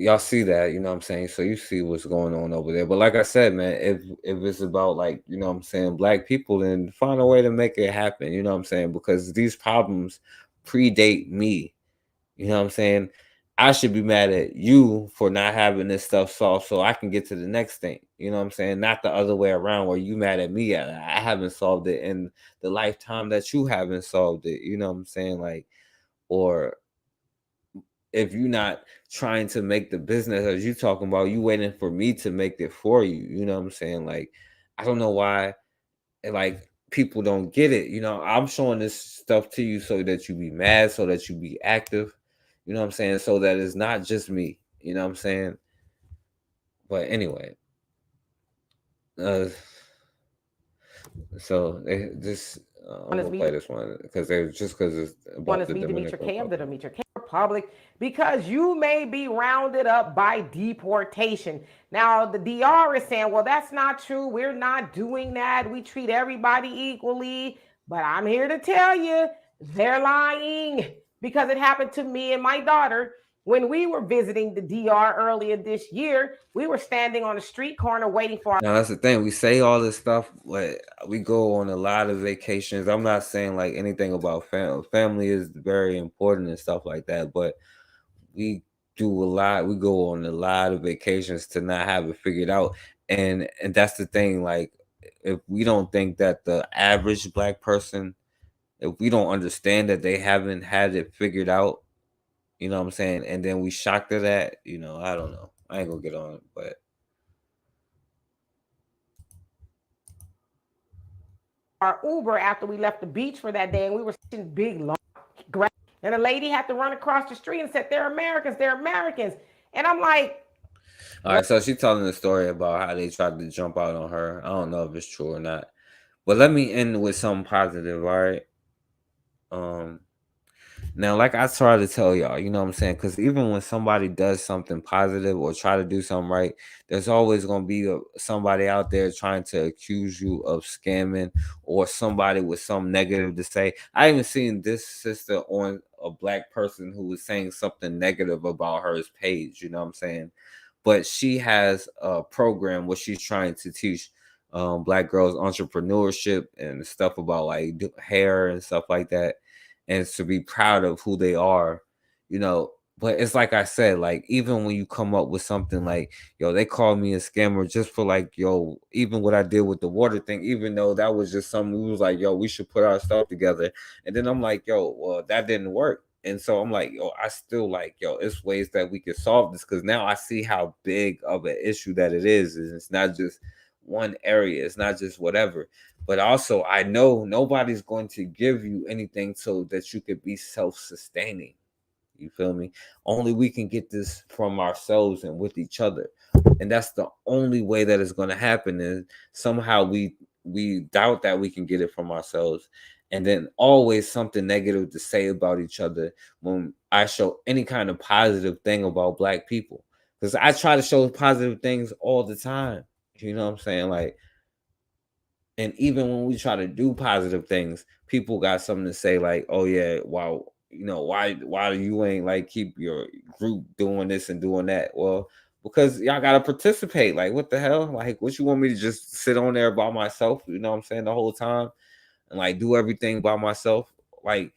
y'all see that, you know what I'm saying? So you see what's going on over there. But like I said, man, if it's about, like, you know what I'm saying, black people, then find a way to make it happen, you know what I'm saying? Because these problems predate me. You know what I'm saying? I should be mad at you for not having this stuff solved so I can get to the next thing. You know what I'm saying? Not the other way around where you mad at me. I haven't solved it in the lifetime that you haven't solved it. You know what I'm saying? Like, or if you're not trying to make the business as you talking about, you waiting for me to make it for you. You know what I'm saying? Like, I don't know why, like, people don't get it. You know, I'm showing this stuff to you so that you be mad, so that you be active. You know what I'm saying? So that it's not just me. You know what I'm saying? But anyway, so they just I'm gonna play this one because it's about the Dominican Republic, because you may be rounded up by deportation. Now, the DR is saying, well, that's not true. We're not doing that. We treat everybody equally. But I'm here to tell you, they're lying, because it happened to me and my daughter. When we were visiting the DR earlier this year, we were standing on a street corner waiting for our— Now, that's the thing. We say all this stuff, but we go on a lot of vacations. I'm not saying like anything about family. Family is very important and stuff like that, but we do a lot. We go on a lot of vacations to not have it figured out. And that's the thing. Like, if we don't think that the average black person, if we don't understand that they haven't had it figured out, you know what I'm saying? And then we shocked at that, you know, I don't know. I ain't gonna get on it, but our Uber after we left the beach for that day, and we were sitting big long grass, and a lady had to run across the street and said, they're Americans, they're Americans. And I'm like, all right, so she's telling the story about how they tried to jump out on her. I don't know if it's true or not. But let me end with something positive, all right? Now, like I try to tell y'all, you know what I'm saying? Because even when somebody does something positive or try to do something right, there's always going to be somebody out there trying to accuse you of scamming or somebody with some negative to say. I even seen this sister on a black person who was saying something negative about her page, you know what I'm saying? But she has a program where she's trying to teach black girls entrepreneurship and stuff about like hair and stuff like that, and to be proud of who they are, you know. But it's like I said, like, even when you come up with something like, yo, they called me a scammer just for like, yo, even what I did with the water thing, even though that was just something we was like, yo, we should put our stuff together. And then I'm like, yo, well, that didn't work. And so I'm like, yo, I still like, yo, it's ways that we can solve this, because now I see how big of an issue that it is. And it's not just one area, it's not just whatever. But also, I know nobody's going to give you anything so that you could be self-sustaining. You feel me? Only we can get this from ourselves and with each other. And that's the only way that it's going to happen. And somehow we doubt that we can get it from ourselves. And then always something negative to say about each other when I show any kind of positive thing about black people. Because I try to show positive things all the time. You know what I'm saying? Like, and even when we try to do positive things, people got something to say like, oh yeah, wow, you know, why do you ain't like keep your group doing this and doing that? Well, because y'all gotta participate. Like, what the hell? Like, what you want me to just sit on there by myself, you know what I'm saying, the whole time and like do everything by myself? Like,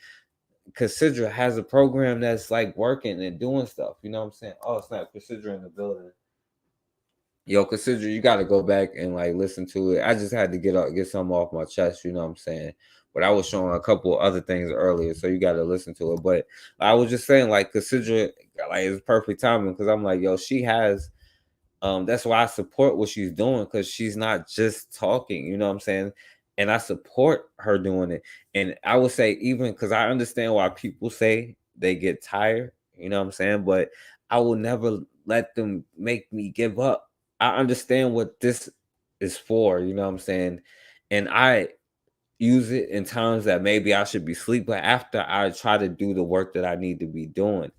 Casidra has a program that's like working and doing stuff, you know what I'm saying? Oh, it's not Casidra in the building. Yo, Casidra, you got to go back and like listen to it. I just had to get something off my chest, you know what I'm saying? But I was showing a couple other things earlier, so you got to listen to it. But I was just saying, like, Casidra, like, it's perfect timing, because I'm like, yo, she has, that's why I support what she's doing, because she's not just talking, you know what I'm saying? And I support her doing it. And I would say, even because I understand why people say they get tired, you know what I'm saying? But I will never let them make me give up. I understand what this is for, you know what I'm saying? And I use it in times that maybe I should be asleep, but after I try to do the work that I need to be doing,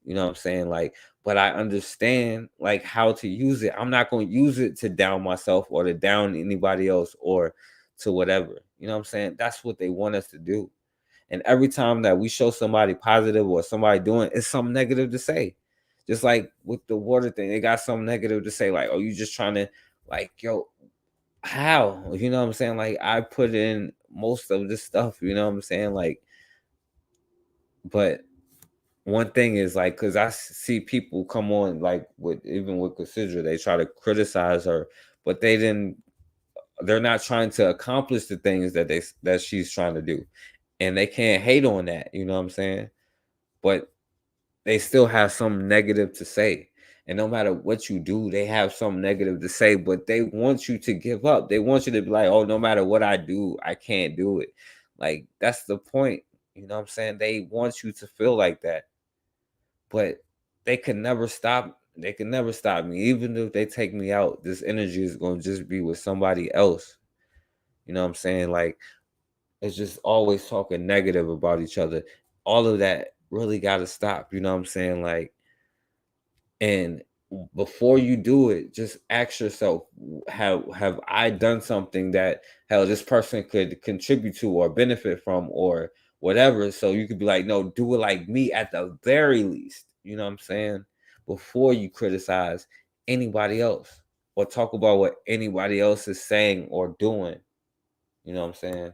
you know what I'm saying? Like, but I understand like how to use it. I'm not going to use it to down myself or to down anybody else or to whatever, you know what I'm saying? That's what they want us to do. And every time that we show somebody positive or somebody doing, it's something negative to say. Just like with the water thing, they got something negative to say, like, oh, you just trying to, like, yo, how? You know what I'm saying? Like, I put in most of this stuff, you know what I'm saying? Like, but one thing is, like, because I see people come on, like, even with Cassandra, they try to criticize her, but they're not trying to accomplish the things that she's trying to do. And they can't hate on that, you know what I'm saying? But they still have some negative to say. And no matter what you do, they have some negative to say, but they want you to give up. They want you to be like, oh, no matter what I do, I can't do it. Like, that's the point. You know what I'm saying? They want you to feel like that. But they can never stop. They can never stop me. Even if they take me out, this energy is going to just be with somebody else. You know what I'm saying? Like, it's just always talking negative about each other. All of that really got to stop. You know what I'm saying? Like, and before you do it, just ask yourself, have I done something that, hell, this person could contribute to or benefit from or whatever? So you could be like, no, do it like me at the very least. You know what I'm saying? Before you criticize anybody else or talk about what anybody else is saying or doing. You know what I'm saying?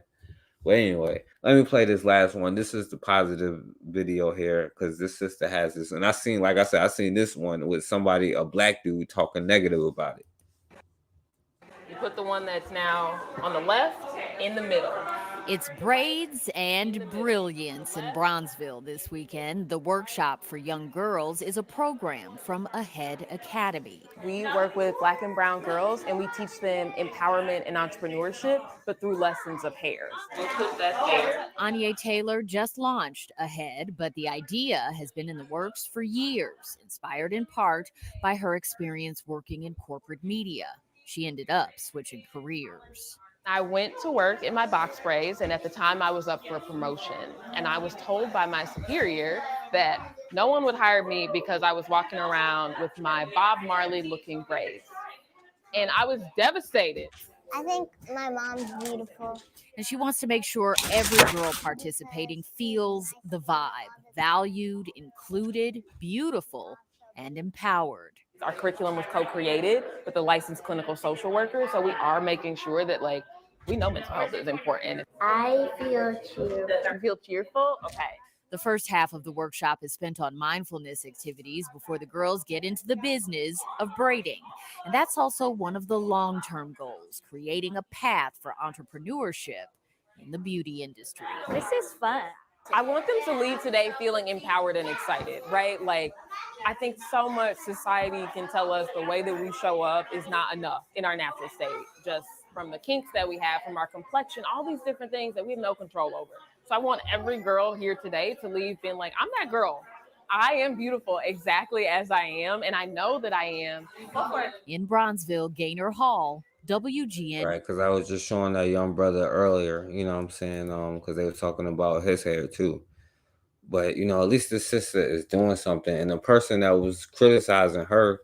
But anyway, let me play this last one. This is the positive video here because this sister has this. And I seen, like I said, I seen this one with somebody, a black dude, talking negative about it. You put the one that's now on the left in the middle. It's Braids and Brilliance in Bronzeville this weekend. The workshop for young girls is a program from Ahead Academy. We work with Black and brown girls and we teach them empowerment and entrepreneurship, but through lessons of hair. We'll put that there. Anya Taylor just launched Ahead, but the idea has been in the works for years, inspired in part by her experience working in corporate media. She ended up switching careers. I went to work in my box braids, and at the time I was up for a promotion. And I was told by my superior that no one would hire me because I was walking around with my Bob Marley looking braids. And I was devastated. I think my mom's beautiful. And she wants to make sure every girl participating feels the vibe, valued, included, beautiful, and empowered. Our curriculum was co-created with the licensed clinical social worker. So we are making sure that, like, we know mental health is important. I feel cheerful. You feel cheerful? Okay. The first half of the workshop is spent on mindfulness activities before the girls get into the business of braiding. And that's also one of the long-term goals, creating a path for entrepreneurship in the beauty industry. This is fun. I want them to leave today feeling empowered and excited, right? Like, I think so much society can tell us the way that we show up is not enough in our natural state, just from the kinks that we have, from our complexion, all these different things that we have no control over. So I want every girl here today to leave being like, I'm that girl. I am beautiful exactly as I am, and I know that I am. In Bronzeville, Gaynor Hall, WGN. Right, because I was just showing that young brother earlier, you know what I'm saying, because they were talking about his hair too. But, you know, at least the sister is doing something. And the person that was criticizing her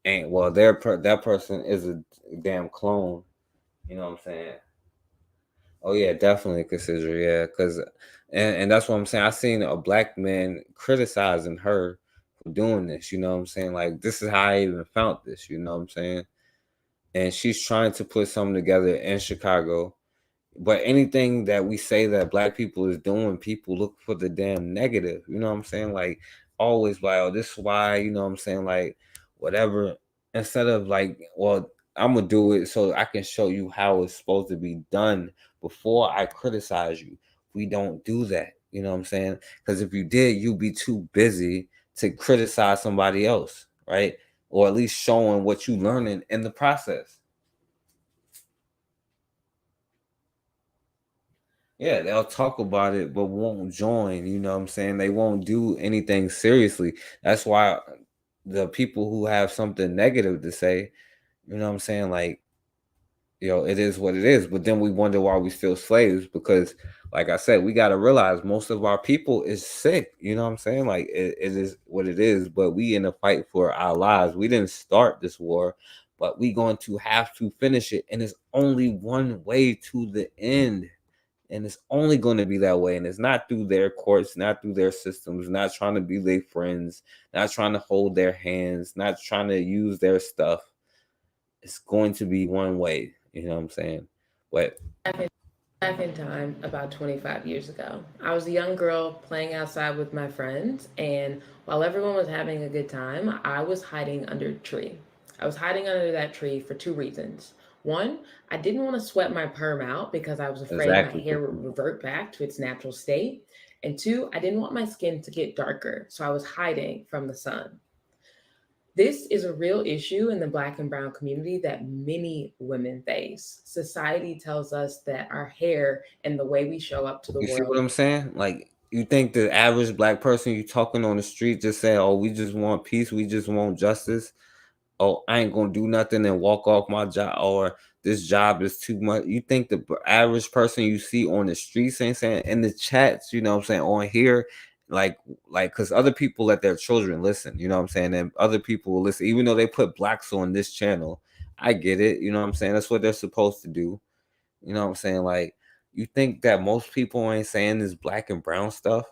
ain't, well, that person is a damn clone. You know what I'm saying? Oh, yeah, definitely consider, yeah. Because, and that's what I'm saying. I seen a black man criticizing her for doing this, you know what I'm saying? Like, this is how I even found this, you know what I'm saying? And she's trying to put something together in Chicago. But anything that we say that black people is doing, people look for the damn negative. You know what I'm saying? Like, always like, oh, this is why, you know what I'm saying? Like, whatever. Instead of like, well, I'm going to do it so I can show you how it's supposed to be done before I criticize you. We don't do that. You know what I'm saying? Because if you did, you'd be too busy to criticize somebody else, right? Or at least showing what you learning in the process. Yeah, they'll talk about it, but won't join. You know what I'm saying? They won't do anything seriously. That's why the people who have something negative to say, you know what I'm saying? Like, you know, it is what it is. But then we wonder why we still slaves because, like I said, we got to realize most of our people is sick. You know what I'm saying? Like, it is what it is. But we in a fight for our lives. We didn't start this war, but we going to have to finish it. And it's only one way to the end. And it's only going to be that way. And it's not through their courts, not through their systems, not trying to be their friends, not trying to hold their hands, not trying to use their stuff. It's going to be one way, you know what I'm saying? But back in time about 25 years ago, I was a young girl playing outside with my friends, and while everyone was having a good time, I was hiding under a tree. I was hiding under that tree for two reasons. One, I didn't want to sweat my perm out because I was afraid my hair would revert back to its natural state. And two, I didn't want my skin to get darker, so I was hiding from the sun. This is a real issue in the Black and brown community that many women face. Society tells us that our hair and the way we show up to the you world. see what I'm saying? Like, you think the average Black person you talking on the street just say, oh, we just want peace, we just want justice. Oh, I ain't gonna do nothing and walk off my job, or this job is too much. You think the average person you see on the streets ain't saying, in the chats, you know what I'm saying, on here, like because other people let their children listen, you know what I'm saying, and other people will listen, even though they put Blacks on this channel. I get it, you know what I'm saying, that's what they're supposed to do, you know what I'm saying. Like, you think that most people ain't saying this Black and brown stuff,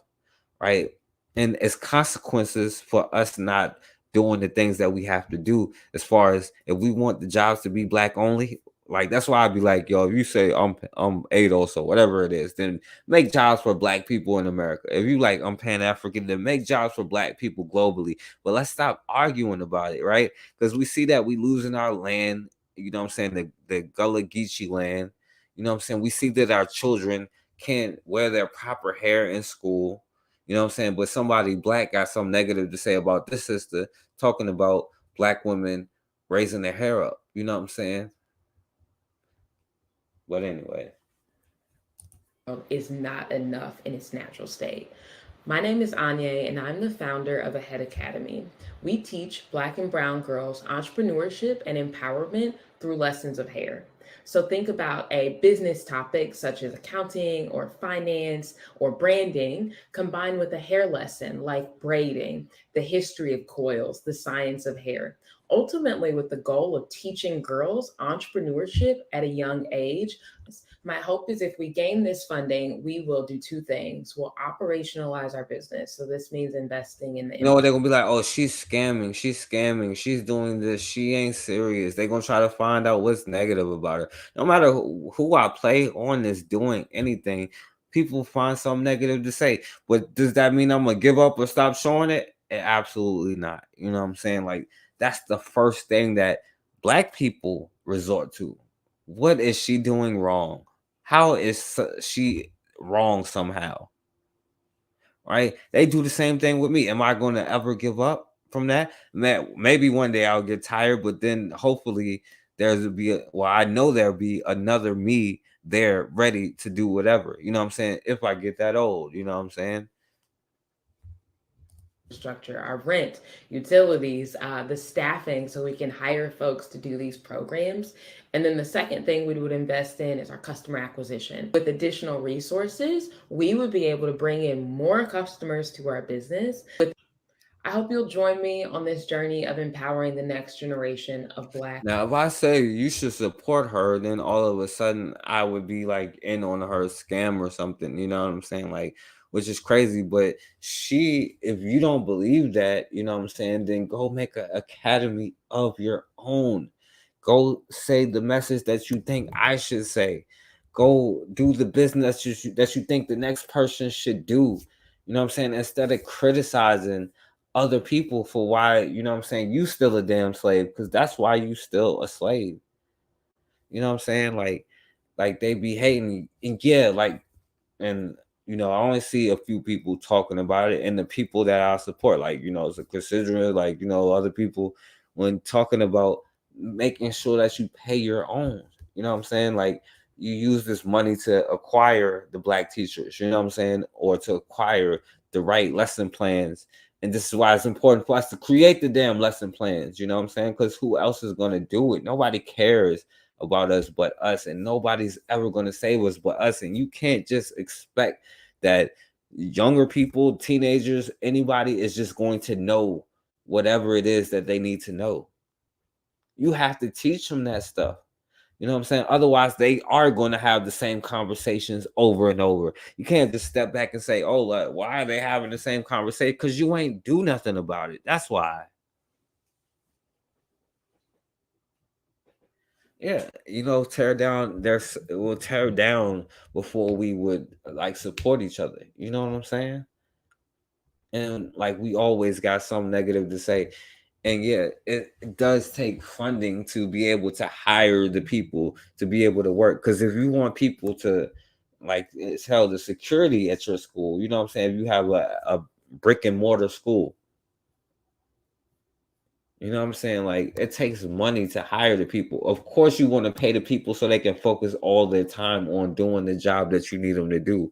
right? And it's consequences for us not doing the things that we have to do, as far as if we want the jobs to be Black only. Like, that's why I'd be like, yo, if you say I'm ADOS or whatever it is, then make jobs for Black people in America. If you like I'm Pan-African, then make jobs for Black people globally. But let's stop arguing about it, right? Because we see that we losing our land, you know what I'm saying, the Gullah Geechee land, you know what I'm saying. We see that our children can't wear their proper hair in school, you know what I'm saying. But somebody Black got something negative to say about this sister talking about Black women raising their hair up, you know what I'm saying. But anyway, is not enough in its natural state. My name is Anya, and I'm the founder of Ahead Academy. We teach Black and brown girls entrepreneurship and empowerment through lessons of hair. So think about a business topic such as accounting or finance or branding, combined with a hair lesson like braiding, the history of coils, the science of hair. Ultimately, with the goal of teaching girls entrepreneurship at a young age. My hope is if we gain this funding, we will do two things. We'll operationalize our business. So this means investing in the— you know what, they're gonna be like, oh, she's scamming, she's doing this, she ain't serious. They're gonna try to find out what's negative about her. No matter who I play on this doing anything, people find something negative to say. But does that mean I'm gonna give up or stop showing it? Absolutely not. You know what I'm saying? Like, that's the first thing that Black people resort to. What is she doing wrong? How is she wrong somehow? Right? They do the same thing with me. Am I going to ever give up from that? Maybe one day I'll get tired, but then hopefully there'll be I know there'll be another me there ready to do whatever. You know what I'm saying? If I get that old, you know what I'm saying? Structure, our rent, utilities, the staffing, so we can hire folks to do these programs. And then the second thing we would invest in is our customer acquisition. With additional resources, we would be able to bring in more customers to our business. I hope you'll join me on this journey of empowering the next generation of Black. Now, if I say you should support her, then all of a sudden I would be like in on her scam or something, you know what I'm saying? Like, which is crazy. But if you don't believe that, you know what I'm saying, then go make an academy of your own. Go say the message that you think I should say. Go do the business that you think the next person should do. You know what I'm saying? Instead of criticizing other people for why, you know what I'm saying, you still a damn slave, because that's why you still a slave. You know what I'm saying? Like they be hating. And yeah, like, and you know, I only see a few people talking about it, and the people that I support, like, you know, it's a considerate, like, you know, other people, when talking about making sure that you pay your own, you know what I'm saying? Like, you use this money to acquire the Black teachers, you know what I'm saying? Or to acquire the right lesson plans. And this is why it's important for us to create the damn lesson plans, you know what I'm saying? Because who else is going to do it? Nobody cares about us but us, and nobody's ever going to save us but us. And you can't just expect that younger people, teenagers, anybody is just going to know whatever it is that they need to know. You have to teach them that stuff. You know what I'm saying? Otherwise, they are going to have the same conversations over and over. You can't just step back and say, oh, like, why are they having the same conversation? Because you ain't do nothing about it. That's why. Yeah, you know, we'll tear down before we would like support each other. You know what I'm saying? And like we always got some negative to say. And yeah, it does take funding to be able to hire the people to be able to work. Because if you want people to like it's held the security at your school, you know what I'm saying? If you have a brick and mortar school, you know what I'm saying? Like it takes money to hire the people. Of course, you want to pay the people so they can focus all their time on doing the job that you need them to do.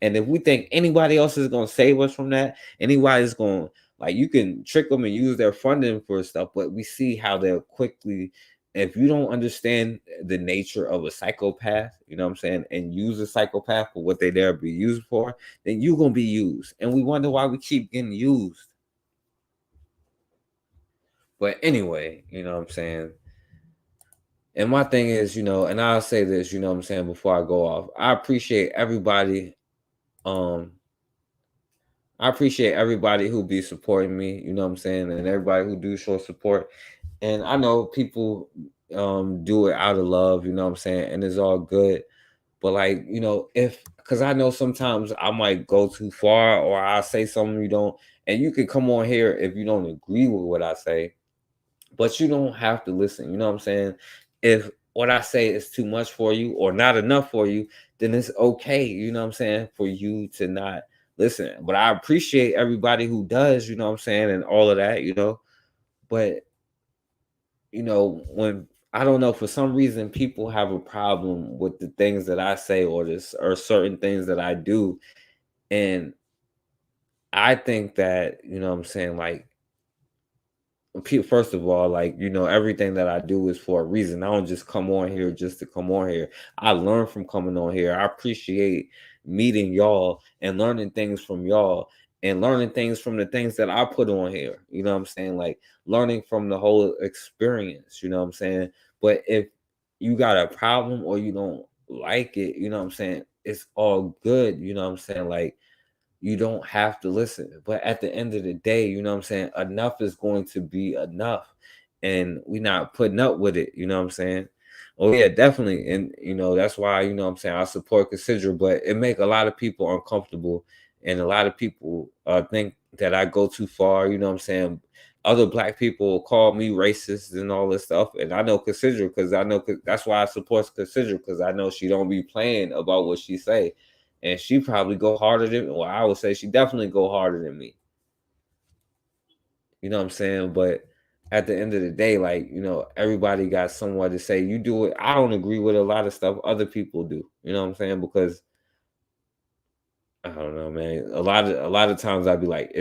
And if we think anybody else is going to save us from that, anybody's going like you can trick them and use their funding for stuff, but we see how they'll quickly, if you don't understand the nature of a psychopath, you know what I'm saying, and use a psychopath for what they there be used for, then you're going to be used. And we wonder why we keep getting used. But anyway, you know what I'm saying? And my thing is, you know, and I'll say this, you know what I'm saying, before I go off. I appreciate everybody who be supporting me, you know what I'm saying, and everybody who do show support. And I know people do it out of love, you know what I'm saying, and it's all good. But like, you know, because I know sometimes I might go too far or I'll say something you don't, and you can come on here if you don't agree with what I say, but you don't have to listen, you know what I'm saying? If what I say is too much for you or not enough for you, then it's okay, you know what I'm saying, for you to not listen. But I appreciate everybody who does, you know what I'm saying, and all of that, you know. But, you know, when I don't know, for some reason, people have a problem with the things that I say or certain things that I do. And I think that, you know what I'm saying, like, first of all, like, you know, everything that I do is for a reason. I don't just come on here just to come on here. I learn from coming on here. I appreciate meeting y'all and learning things from y'all and learning things from the things that I put on here. You know what I'm saying? Like learning from the whole experience, you know what I'm saying? But if you got a problem or you don't like it, you know what I'm saying? It's all good, you know what I'm saying? Like, you don't have to listen. But at the end of the day, you know what I'm saying? Enough is going to be enough. And we're not putting up with it, you know what I'm saying? Oh, yeah, definitely. And, you know, that's why, you know what I'm saying, I support Consider, but it make a lot of people uncomfortable. And a lot of people think that I go too far, you know what I'm saying? Other Black people call me racist and all this stuff. And I know Consider because I know that's why I support Consider, because I know she don't be playing about what she say. And she probably go harder than, well, I would say she definitely go harder than me. You know what I'm saying? But at the end of the day, like, you know, everybody got someone to say, you do it. I don't agree with a lot of stuff other people do. You know what I'm saying? Because I don't know, man. A lot of times I'd be like,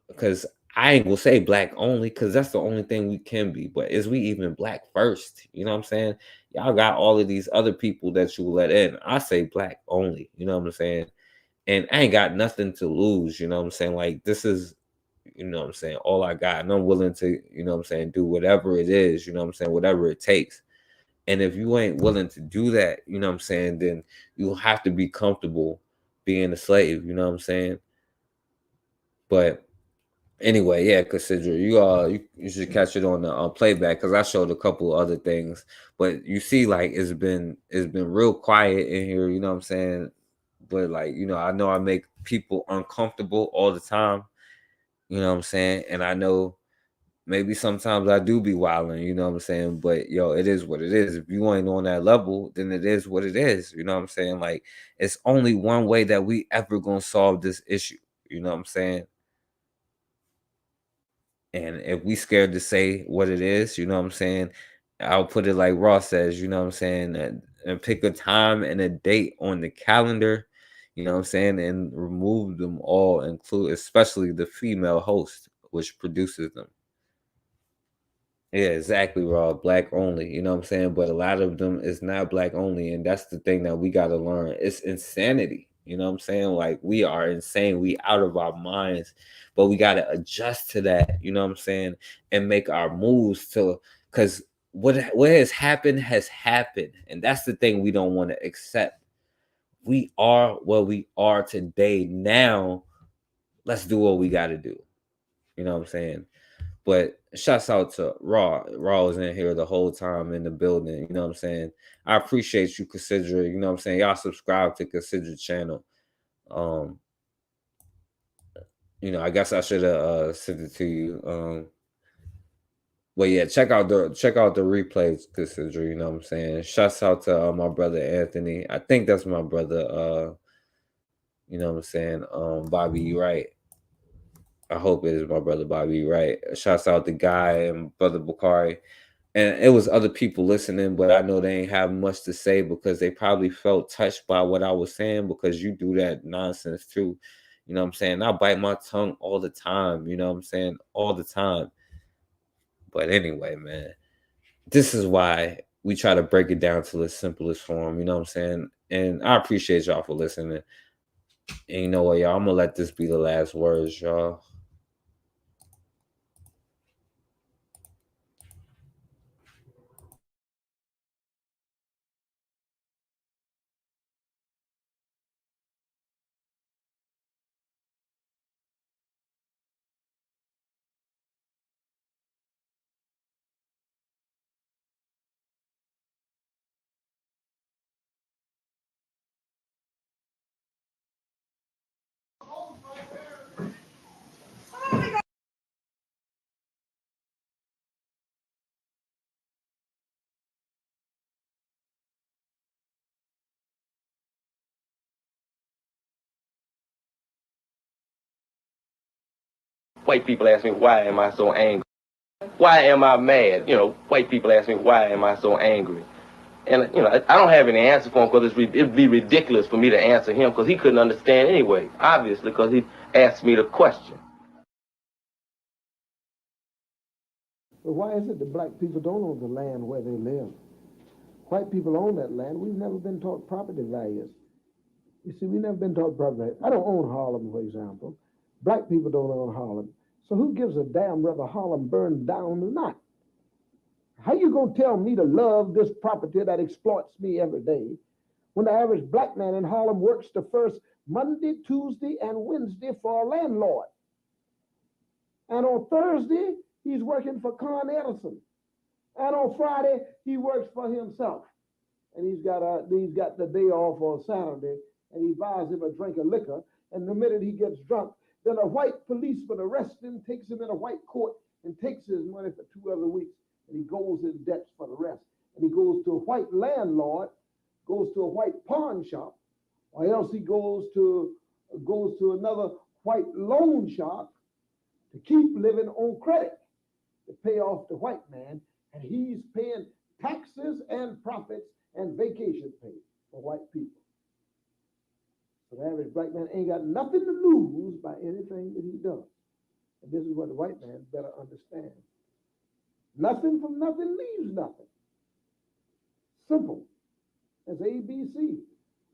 because I ain't gonna say Black only, because that's the only thing we can be. But is we even Black first? You know what I'm saying? Y'all got all of these other people that you let in. I say Black only. You know what I'm saying? And I ain't got nothing to lose. You know what I'm saying? Like, this is, you know what I'm saying, all I got. And I'm willing to, you know what I'm saying, do whatever it is, you know what I'm saying, whatever it takes. And if you ain't willing to do that, you know what I'm saying, then you'll have to be comfortable being a slave. You know what I'm saying? But anyway, yeah, Consider, you should catch it on the playback, because I showed a couple other things. But you see, like, it's been real quiet in here, you know what I'm saying? But like, you know I make people uncomfortable all the time, you know what I'm saying? And I know maybe sometimes I do be wilding, you know what I'm saying? But yo, it is what it is. If you ain't on that level, then it is what it is, you know what I'm saying? Like, it's only one way that we ever gonna solve this issue, you know what I'm saying? And if we scared to say what it is, you know what I'm saying, I'll put it like Ross says, you know what I'm saying, and pick a time and a date on the calendar, you know what I'm saying, and remove them all, include especially the female host, which produces them. Yeah, exactly, Rob. Black only, you know what I'm saying? But a lot of them is not Black only, and that's the thing that we got to learn. It's insanity, you know what I'm saying? Like, we are insane. We out of our minds, but we got to adjust to that, you know what I'm saying? And make our moves because what has happened, and that's the thing we don't want to accept. We are where we are today. Now, let's do what we got to do. You know what I'm saying? But shouts out to Raw. Raw was in here the whole time in the building. You know what I'm saying? I appreciate you considering, you know what I'm saying? Y'all subscribe to Consider channel. You know, I guess I should have sent it to you. Well, yeah, check out the replays, Consider, you know what I'm saying? Shouts out to my brother Anthony. I think that's my brother, you know what I'm saying? Bobby Wright. I hope it is my brother Bobby Wright. Shouts out to Guy and brother Bakari. And it was other people listening, but I know they ain't have much to say because they probably felt touched by what I was saying, because you do that nonsense too. You know what I'm saying? I bite my tongue all the time, you know what I'm saying? All the time. But anyway, man, this is why we try to break it down to the simplest form, you know what I'm saying? And I appreciate y'all for listening. And you know what, y'all? I'm going to let this be the last words, y'all. White people ask me, why am I so angry? Why am I mad? You know, white people ask me, why am I so angry? And, you know, I don't have any answer for him, because it'd be ridiculous for me to answer him, because he couldn't understand anyway, obviously, because he asked me the question. But why is it that black people don't own the land where they live? White people own that land. We've never been taught property values. You see, we've never been taught property values. I don't own Harlem, for example. Black people don't own Harlem. So who gives a damn whether Harlem burned down or not? How you gonna tell me to love this property that exploits me every day when the average black man in Harlem works the first Monday, Tuesday, and Wednesday for a landlord? And on Thursday, he's working for Con Edison. And on Friday, he works for himself. And he's got the day off on Saturday, and he buys him a drink of liquor. And the minute he gets drunk, then a white policeman arrests him, takes him in a white court, and takes his money for 2 other weeks. And he goes in debts for the rest. And he goes to a white landlord, goes to a white pawn shop, or else he goes to another white loan shop to keep living on credit to pay off the white man. And he's paying taxes and profits and vacation pay for white people. So the average black man ain't got nothing to lose by anything that he does. And this is what the white man better understand. Nothing from nothing leaves nothing. Simple as ABC,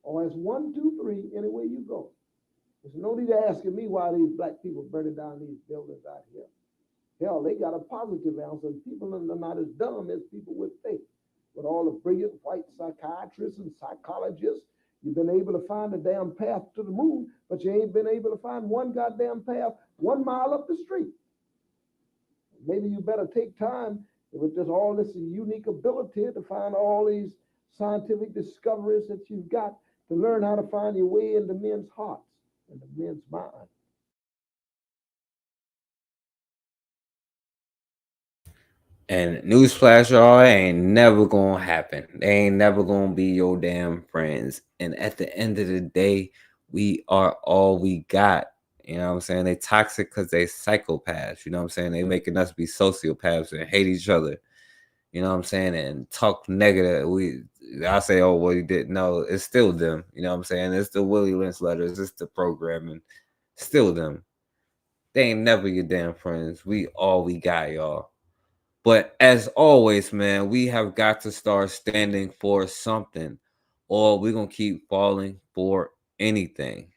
or as 1, 2, 3, any way you go. There's no need asking me why these black people burning down these buildings out here. Hell, they got a positive answer. People are not as dumb as people would think. With all the brilliant white psychiatrists and psychologists, you've been able to find a damn path to the moon, but you ain't been able to find one goddamn path 1 mile up the street. Maybe you better take time with just all this unique ability to find all these scientific discoveries that you've got to learn how to find your way into men's hearts and the men's minds. And newsflash, y'all, it ain't never gonna happen. They ain't never gonna be your damn friends. And at the end of the day, we are all we got. You know what I'm saying? They toxic because they psychopaths. You know what I'm saying? They making us be sociopaths and hate each other. You know what I'm saying? And talk negative. I say, oh, well, you didn't know. It's still them. You know what I'm saying? It's the Willie Lynch letters. It's the programming. Still them. They ain't never your damn friends. We all we got, y'all. But as always, man, we have got to start standing for something, or we're going to keep falling for anything.